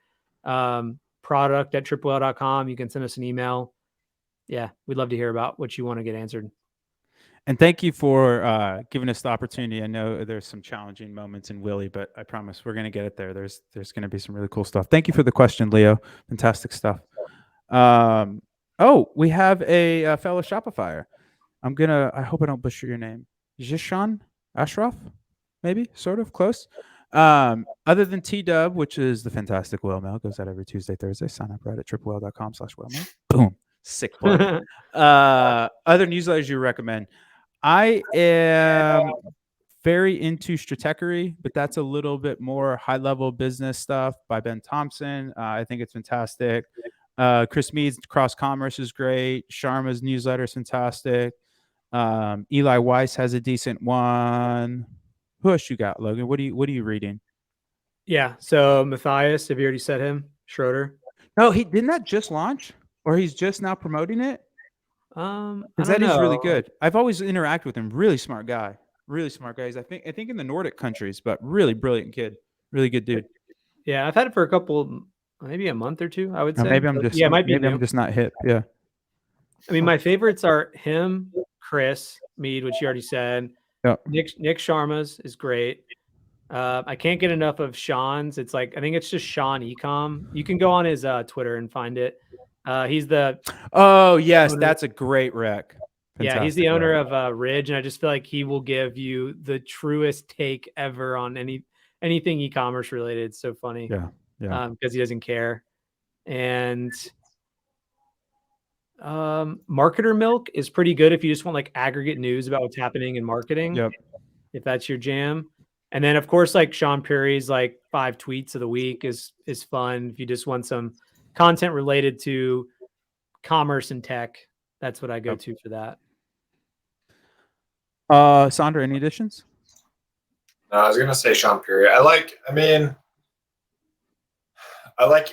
product@triple.com. You can send us an email. Yeah, we'd love to hear about what you want to get answered. And thank you for giving us the opportunity. I know there's some challenging moments in Willie, but I promise we're going to get it there. There's going to be some really cool stuff. Thank you for the question, Leo. Fantastic stuff. We have a fellow Shopifyer. I hope I don't butcher your name. Jishan Ashraf? Maybe? Sort of? Close? Other than TW, which is the fantastic whale mail, goes out every Tuesday, Thursday. Sign up right at triplewhale.com/whale mail. Boom. Sick plug. Other newsletters you recommend. I am very into Stratechery, but that's a little bit more high-level business stuff by Ben Thompson. I think it's fantastic. Chris Mead's Cross Commerce is great. Sharma's newsletter is fantastic. Eli Weiss has a decent one. Who else you got, Logan? What are you reading? Yeah. So Matthias, have you already said him? Schroeder? No, didn't that just launch? Or he's just now promoting it? Because that is really good. I've always interacted with him. Really smart guy. Really smart guys. I think in the Nordic countries, but really brilliant kid. Really good dude. Yeah, I've had it for a couple, maybe a month or two, I would say. Maybe I'm just not hip. Yeah. I mean, my favorites are him, Chris Mead, which you already said. Yep. Nick Sharma's is great. I can't get enough of Sean's. It's I think it's just Sean Ecom. You can go on his Twitter and find it. He's the. Oh yes, that's a great rec. Fantastic, he's the owner of Ridge, and I just feel like he will give you the truest take ever on anything e-commerce related. It's so funny. Yeah. Because he doesn't care. And Marketer Milk is pretty good if you just want like aggregate news about what's happening in marketing. Yep. If that's your jam. And then of course, like Sean Perry's like 5 tweets of the week is fun. If you just want some content related to commerce and tech, that's what I go to for that. Sandra, any additions? No, I was gonna say Sean Perry. I like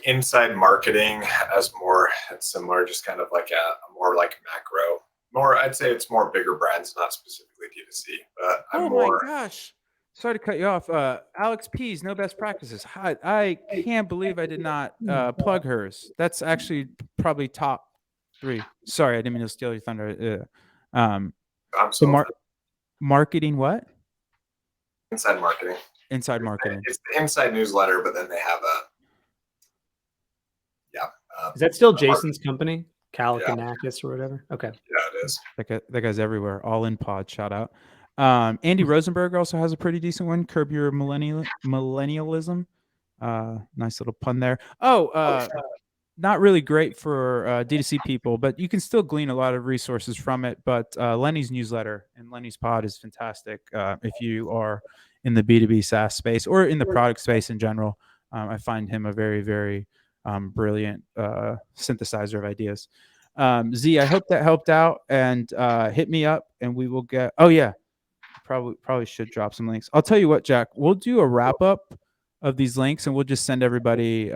inside marketing as more similar, just kind of like a more like macro. More, I'd say it's more bigger brands, not specifically D2C. But I'm more. My gosh. Sorry to cut you off. Alex P's No Best Practices. I can't believe I did not plug hers. That's actually probably top 3. Sorry, I didn't mean to steal your thunder. Marketing what? Inside marketing. Inside marketing. It's the inside newsletter, but then they have is that still Jason's company? Calicanakis or whatever? Okay. Yeah, it is. That guy's everywhere. All in pod. Shout out. Andy Rosenberg also has a pretty decent one. Curb Your Millennialism. Nice little pun there. Not really great for D2C people, but you can still glean a lot of resources from it. But Lenny's newsletter and Lenny's pod is fantastic if you are in the B2B SaaS space or in the product space in general. I find him a very, very brilliant synthesizer of ideas. Z, I hope that helped out, and hit me up and we will get. Oh yeah, probably should drop some links. I'll tell you what, Jack, we'll do a wrap up of these links and we'll just send everybody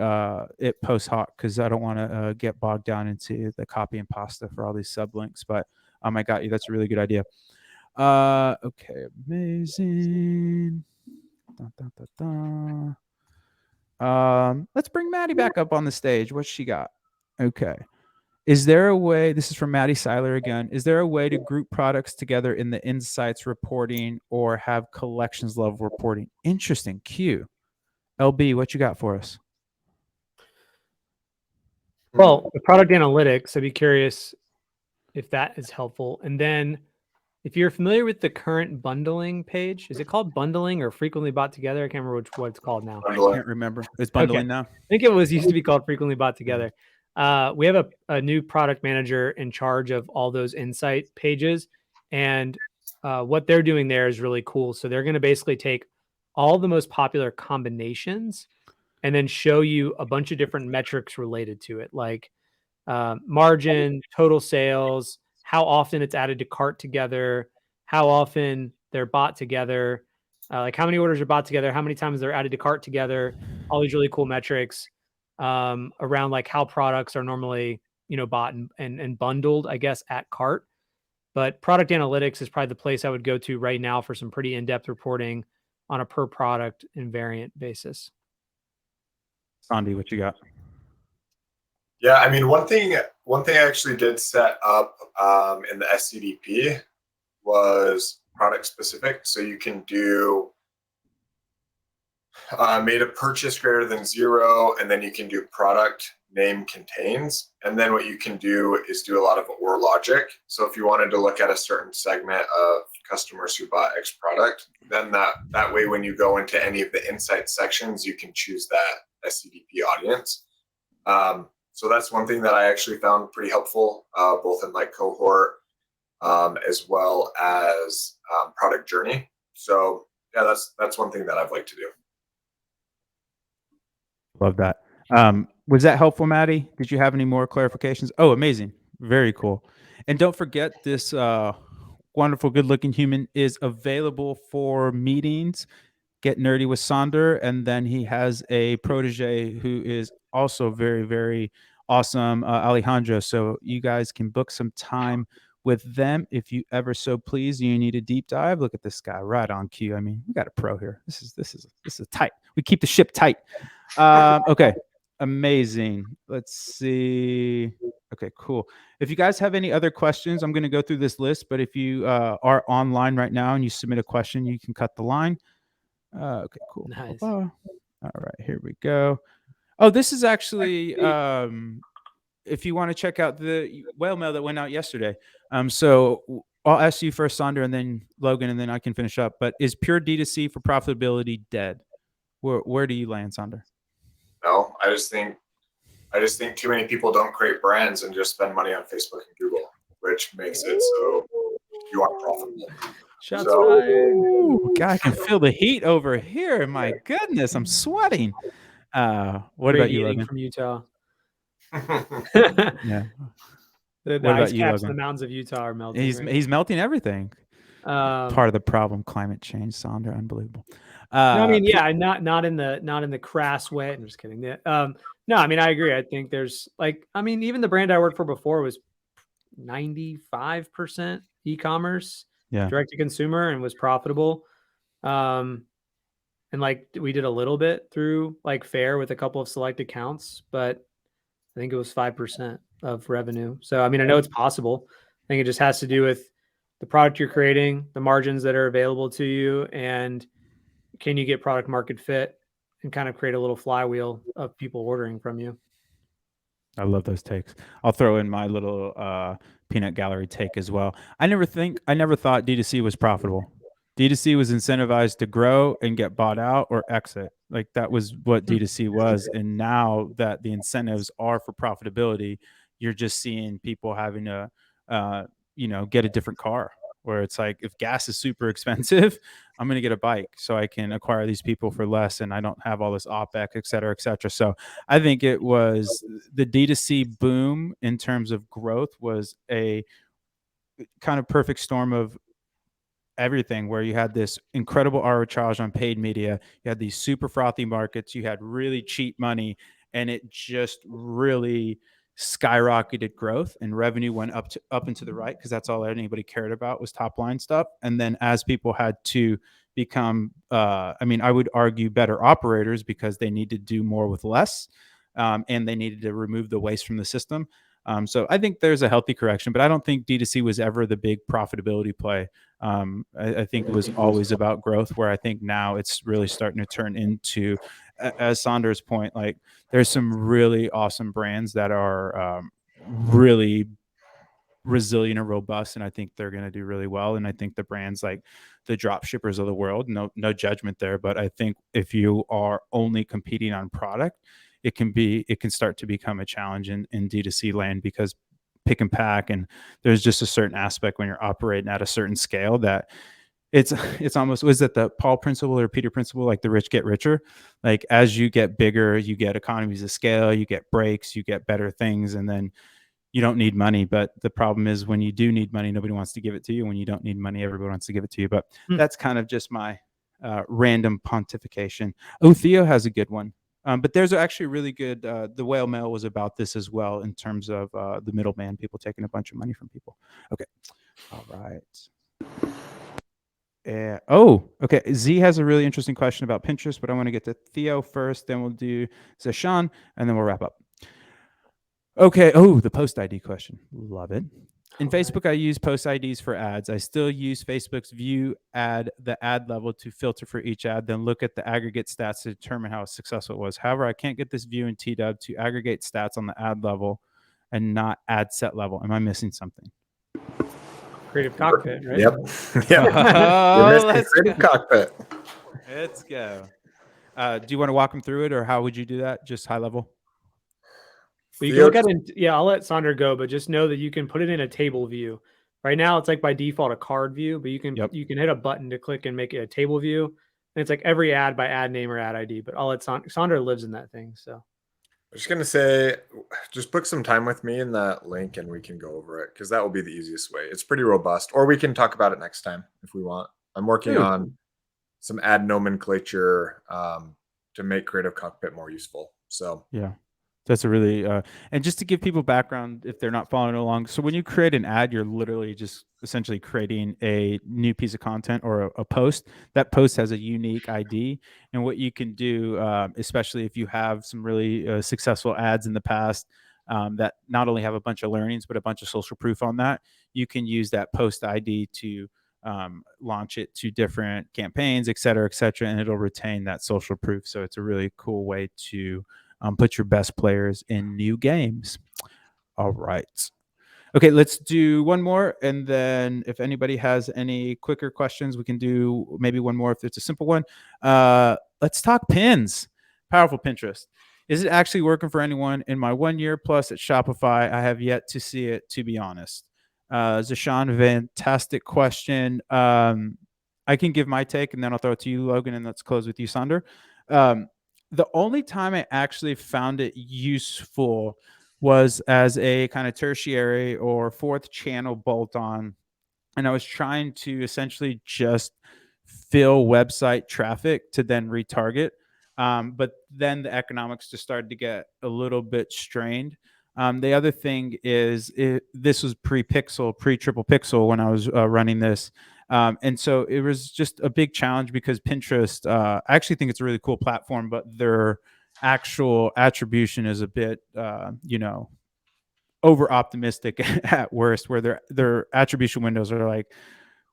it post hoc because I don't want to get bogged down into the copy and pasta for all these sublinks. But I got you. That's a really good idea. Okay, amazing. Let's bring Maddie back up on the stage. What's she got? Okay. Is there a way, this is from Maddie Seiler again, is there a way to group products together in the insights reporting or have collections level reporting? Interesting. Q. LB, what you got for us? Well, the product analytics, I'd be curious if that is helpful. And then if you're familiar with the current bundling page, is it called bundling or frequently bought together? I can't remember what it's called now. I can't remember. It's bundling now. I think it used to be called frequently bought together. We have a new product manager in charge of all those insight pages. And what they're doing there is really cool. So they're going to basically take all the most popular combinations and then show you a bunch of different metrics related to it, like margin, total sales, how often it's added to cart together, how often they're bought together, like how many orders are bought together, how many times they're added to cart together, all these really cool metrics around like how products are normally, bought and bundled, I guess, at cart. But product analytics is probably the place I would go to right now for some pretty in-depth reporting on a per product and variant basis. Sandy, what you got? Yeah, I mean, one thing I actually did set up in the SCDP was product specific. So you can do made a purchase greater than 0, and then you can do product name contains. And then what you can do is do a lot of OR logic. So if you wanted to look at a certain segment of customers who bought X product, then that way when you go into any of the insight sections, you can choose that SCDP audience. So that's one thing that I actually found pretty helpful, both in like cohort as well as product journey. So yeah, that's one thing that I've liked to do. Love that. Was that helpful, Maddie? Did you have any more clarifications? Oh, amazing. Very cool. And don't forget, this wonderful, good-looking human is available for meetings. Get Nerdy with Sonder. And then he has a protege who is also very, very awesome, Alejandro. So you guys can book some time with them if you ever so please. You need a deep dive. Look at this guy, right on cue. I mean, we got a pro here. This is tight. We keep the ship tight. Okay. Amazing. Let's see. Okay, cool. If you guys have any other questions, I'm going to go through this list, but if you are online right now and you submit a question, you can cut the line. Okay, cool. Nice. All right, here we go. Oh, this is actually if you want to check out the whale mail that went out yesterday. So I'll ask you first, Sonder, and then Logan, and then I can finish up. But is pure D2C for profitability dead? Where do you land, Sonder? No, I just think too many people don't create brands and just spend money on Facebook and Google, which makes it so you aren't profitable. Shots fired. Ooh, God, I can feel the heat over here. My goodness, I'm sweating. What about you, Logan? From Utah. Yeah. The ice caps in the mountains of Utah are melting. He's melting everything. Part of the problem, climate change, Sonder, unbelievable. No, I mean, yeah, not in the crass way. I'm just kidding. No, I mean, I agree. I think there's even the brand I worked for before was 95% e-commerce, direct to consumer, and was profitable. And we did a little bit through Fair with a couple of select accounts, but I think it was 5% of revenue. So, I mean, I know it's possible. I think it just has to do with the product you're creating, the margins that are available to you, and can you get product market fit and kind of create a little flywheel of people ordering from you. I love those takes. I'll throw in my little peanut gallery take as well. I never thought D2C was profitable. D2C was incentivized to grow and get bought out or exit. Like that was what D2C was. And now that the incentives are for profitability, you're just seeing people having to, get a different car, where it's like, if gas is super expensive, I'm going to get a bike so I can acquire these people for less and I don't have all this OPEX, et cetera, et cetera. So I think it was the D2C boom in terms of growth was a kind of perfect storm of everything, where you had this incredible arbitrage on paid media, you had these super frothy markets, you had really cheap money, and it just really skyrocketed growth, and revenue went up and to the right, because that's all anybody cared about was top line stuff. And then as people had to become I would argue better operators, because they need to do more with less, and they needed to remove the waste from the system. So I think there's a healthy correction, but I don't think D2C was ever the big profitability play. I think it was always about growth, where I think now it's really starting to turn into, as Sonder's point, like there's some really awesome brands that are really resilient and robust, and I think they're going to do really well. And I think the brands like the drop shippers of the world, no judgment there, but I think if you are only competing on product, it can start to become a challenge in D2C land, because pick and pack, and there's just a certain aspect when you're operating at a certain scale that it's almost, was it the Paul principle or Peter principle, like the rich get richer? Like as you get bigger, you get economies of scale, you get breaks, you get better things, and then you don't need money. But the problem is, when you do need money, nobody wants to give it to you. When you don't need money, everybody wants to give it to you. But that's kind of just my random pontification. Oh, Theo has a good one. But there's actually really good, the whale mail was about this as well, in terms of the middleman, people taking a bunch of money from people. Okay. All right. Okay. Z has a really interesting question about Pinterest, but I want to get to Theo first, then we'll do Zeshan, and then we'll wrap up. Okay. Oh, the post ID question. Love it. In Facebook, I use post IDs for ads. I still use Facebook's view the ad level to filter for each ad, then look at the aggregate stats to determine how successful it was. However, I can't get this view in TW to aggregate stats on the ad level and not ad set level. Am I missing something? Creative Cockpit, right? Yep. Creative Cockpit. Let's go. Do you want to walk them through it, or how would you do that? Just high level? But you can look at it. Yeah, I'll let Sonder go, but just know that you can put it in a table view. Right now, it's like by default a card view, but you can hit a button to click and make it a table view, and it's like every ad by ad name or ad ID. But I'll let Sonder lives in that thing. So I'm just gonna say, just book some time with me in that link, and we can go over it, because that will be the easiest way. It's pretty robust, or we can talk about it next time if we want. I'm working on some ad nomenclature to make Creative Cockpit more useful. So yeah. That's a really, and just to give people background if they're not following along. So when you create an ad, you're literally just essentially creating a new piece of content or a post. That post has a unique ID. And what you can do, especially if you have some really successful ads in the past that not only have a bunch of learnings, but a bunch of social proof on that, you can use that post ID to launch it to different campaigns, et cetera, and it'll retain that social proof. So it's a really cool way to put your best players in new games. All right. Okay, let's do one more. And then if anybody has any quicker questions, we can do maybe one more if it's a simple one. Let's talk pins. Powerful Pinterest. Is it actually working for anyone? In my 1 year plus at Shopify, I have yet to see it, to be honest. Zashawn, fantastic question. I can give my take and then I'll throw it to you, Logan, and let's close with you, Sander. The only time I actually found it useful was as a kind of tertiary or fourth channel bolt on. And I was trying to essentially just fill website traffic to then retarget. But then the economics just started to get a little bit strained. The other thing is this was pre-pixel, pre-triple pixel when I was running this. And so it was just a big challenge because Pinterest, I actually think it's a really cool platform, but their actual attribution is a bit, over optimistic at worst, where their attribution windows are like,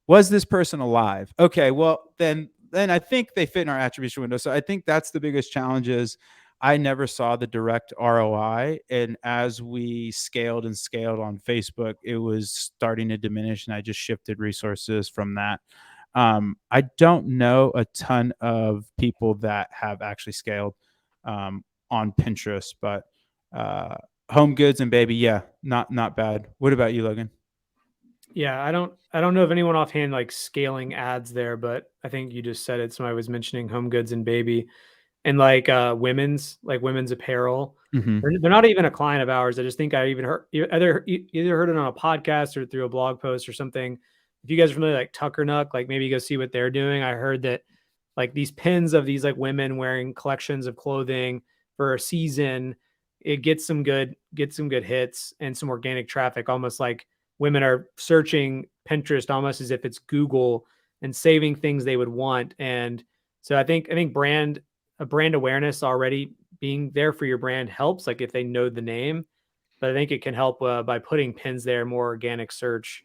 was this person alive? Okay, well then I think they fit in our attribution window. So I think that's the biggest challenge is I never saw the direct ROI. And as we scaled and scaled on Facebook, it was starting to diminish and I just shifted resources from that. I don't know a ton of people that have actually scaled on Pinterest, but home goods and baby, yeah, not bad. What about you, Logan? Yeah, I don't know of anyone offhand like scaling ads there, but I think you just said it. So I was mentioning home goods and baby, and like women's apparel. Mm-hmm. They're not even a client of ours. I just think I even heard either heard it on a podcast or through a blog post or something. If you guys are familiar, like Tucker Nuck, like maybe go see what they're doing. I heard that like these pins of these like women wearing collections of clothing for a season, it gets some good hits and some organic traffic, almost like women are searching Pinterest almost as if it's Google and saving things they would want. And so I think brand awareness already being there for your brand helps, like if they know the name, but I think it can help by putting pins there, more organic search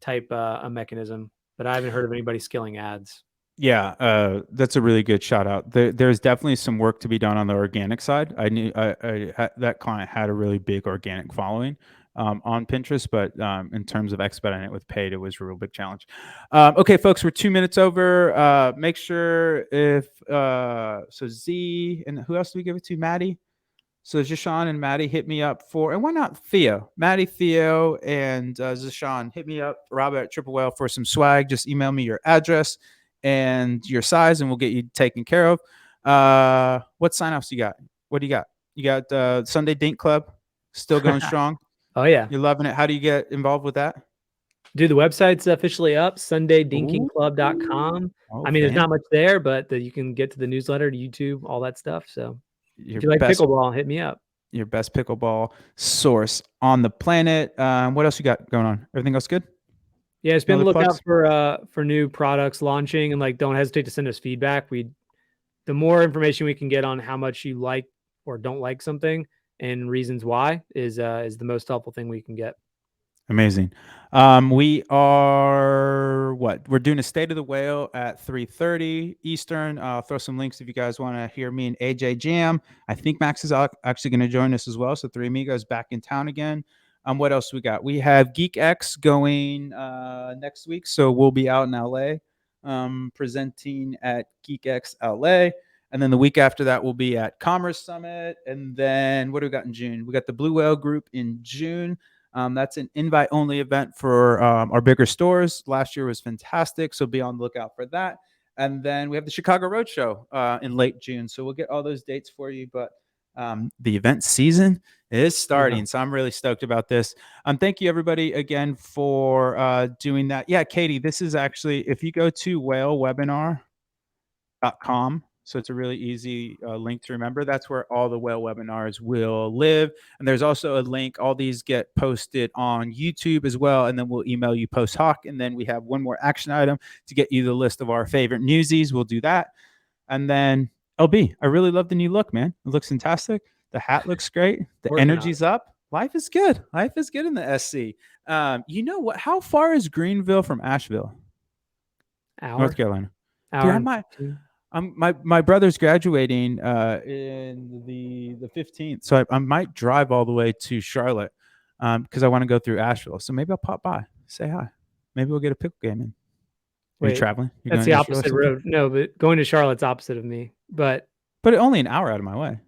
type a mechanism. But I haven't heard of anybody skilling ads. Yeah, that's a really good shout out. There's definitely some work to be done on the organic side. I knew that client had a really big organic following on Pinterest, but in terms of expediting it with paid, it was a real big challenge. Okay, folks, we're 2 minutes over. Make sure if so Z and who else do we give it to? Maddie. So Zashawn and Maddie hit me up for, and why not Theo? Maddie, Theo, and Zashawn hit me up, Robert at Triple Whale for some swag. Just email me your address and your size, and we'll get you taken care of. What signups you got? What do you got? You got Sunday Dink Club still going strong? Oh yeah, you're loving it. How do you get involved with that? Dude, the website's officially up, SundayDinkingClub.com. Oh, I mean, there's not much there, but you can get to the newsletter, to YouTube, all that stuff. So if you like pickleball, hit me up. Your best pickleball source on the planet. What else you got going on? Everything else good? Yeah, it's been a lookout for new products launching, and like don't hesitate to send us feedback. The more information we can get on how much you like or don't like something and reasons why is the most helpful thing we can get. Amazing. We are we're doing a State of the Whale at 3:30 Eastern. I'll throw some links if you guys want to hear me and AJ jam. I think Max is actually going to join us as well. So Three Amigos back in town again. What else we got? We have Geek X going next week, so we'll be out in LA presenting at Geek X LA. And then the week after that, we'll be at Commerce Summit. And then what do we got in June? We got the Blue Whale Group in June. That's an invite-only event for our bigger stores. Last year was fantastic, so be on the lookout for that. And then we have the Chicago Roadshow in late June, so we'll get all those dates for you. But the event season is starting, so I'm really stoked about this. Thank you, everybody, again for doing that. Yeah, Katie, this is actually, if you go to whalewebinar.com, so it's a really easy link to remember. That's where all the whale webinars will live. And there's also a link. All these get posted on YouTube as well. And then we'll email you post hoc. And then we have one more action item to get you the list of our favorite newsies. We'll do that. And then LB, I really love the new look, man. It looks fantastic. The hat looks great. The energy's up. Life is good. Life is good in the SC. You know what? How far is Greenville from Asheville? North Carolina. Dude, my brother's graduating in the 15th, so I might drive all the way to Charlotte because I want to go through Asheville. So maybe I'll pop by, say hi. Maybe we'll get a pickle game in. Are you traveling? You're that's the opposite road. No, but going to Charlotte's opposite of me. But only an hour out of my way.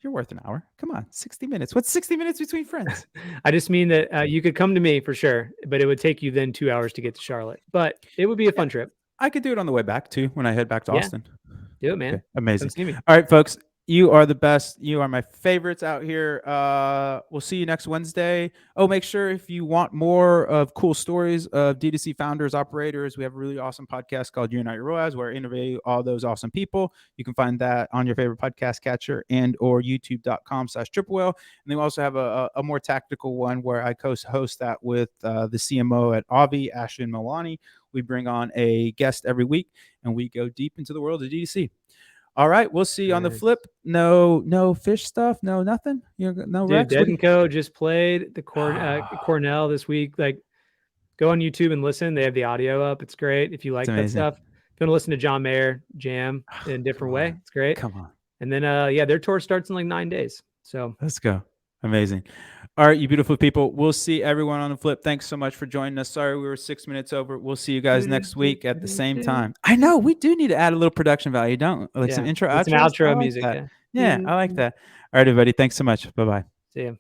You're worth an hour. Come on, 60 minutes. What's 60 minutes between friends? I just mean that you could come to me for sure, but it would take you then 2 hours to get to Charlotte. But it would be a fun trip. I could do it on the way back too when I head back to Austin. Do it, man. Okay, amazing. All right, folks. You are the best. You are my favorites out here. We'll see you next Wednesday. Oh, make sure if you want more of cool stories of D2C founders, operators, we have a really awesome podcast called You and Your ROAS where I interview all those awesome people. You can find that on your favorite podcast catcher and or youtube.com/triplewhale. And then we also have a more tactical one where I co-host that with the CMO at Avi, Ashton Milani. We bring on a guest every week and we go deep into the world of D2C. All right, we'll see you on the flip. No fish stuff, no nothing. No Rex. Dead & Co. just played the Cornell this week. Like, go on YouTube and listen. They have the audio up. It's great if you like that stuff. If you want to listen to John Mayer jam in a different way, it's great. Come on. And then their tour starts in like 9 days. So let's go. Amazing. All right, you beautiful people. We'll see everyone on the flip. Thanks so much for joining us. Sorry we were 6 minutes over. We'll see you guys next week at the same time. I know we do need to add a little production value, don't we? Like some intro, outro, some outro music. Yeah, I like that. All right, everybody. Thanks so much. Bye-bye. See you.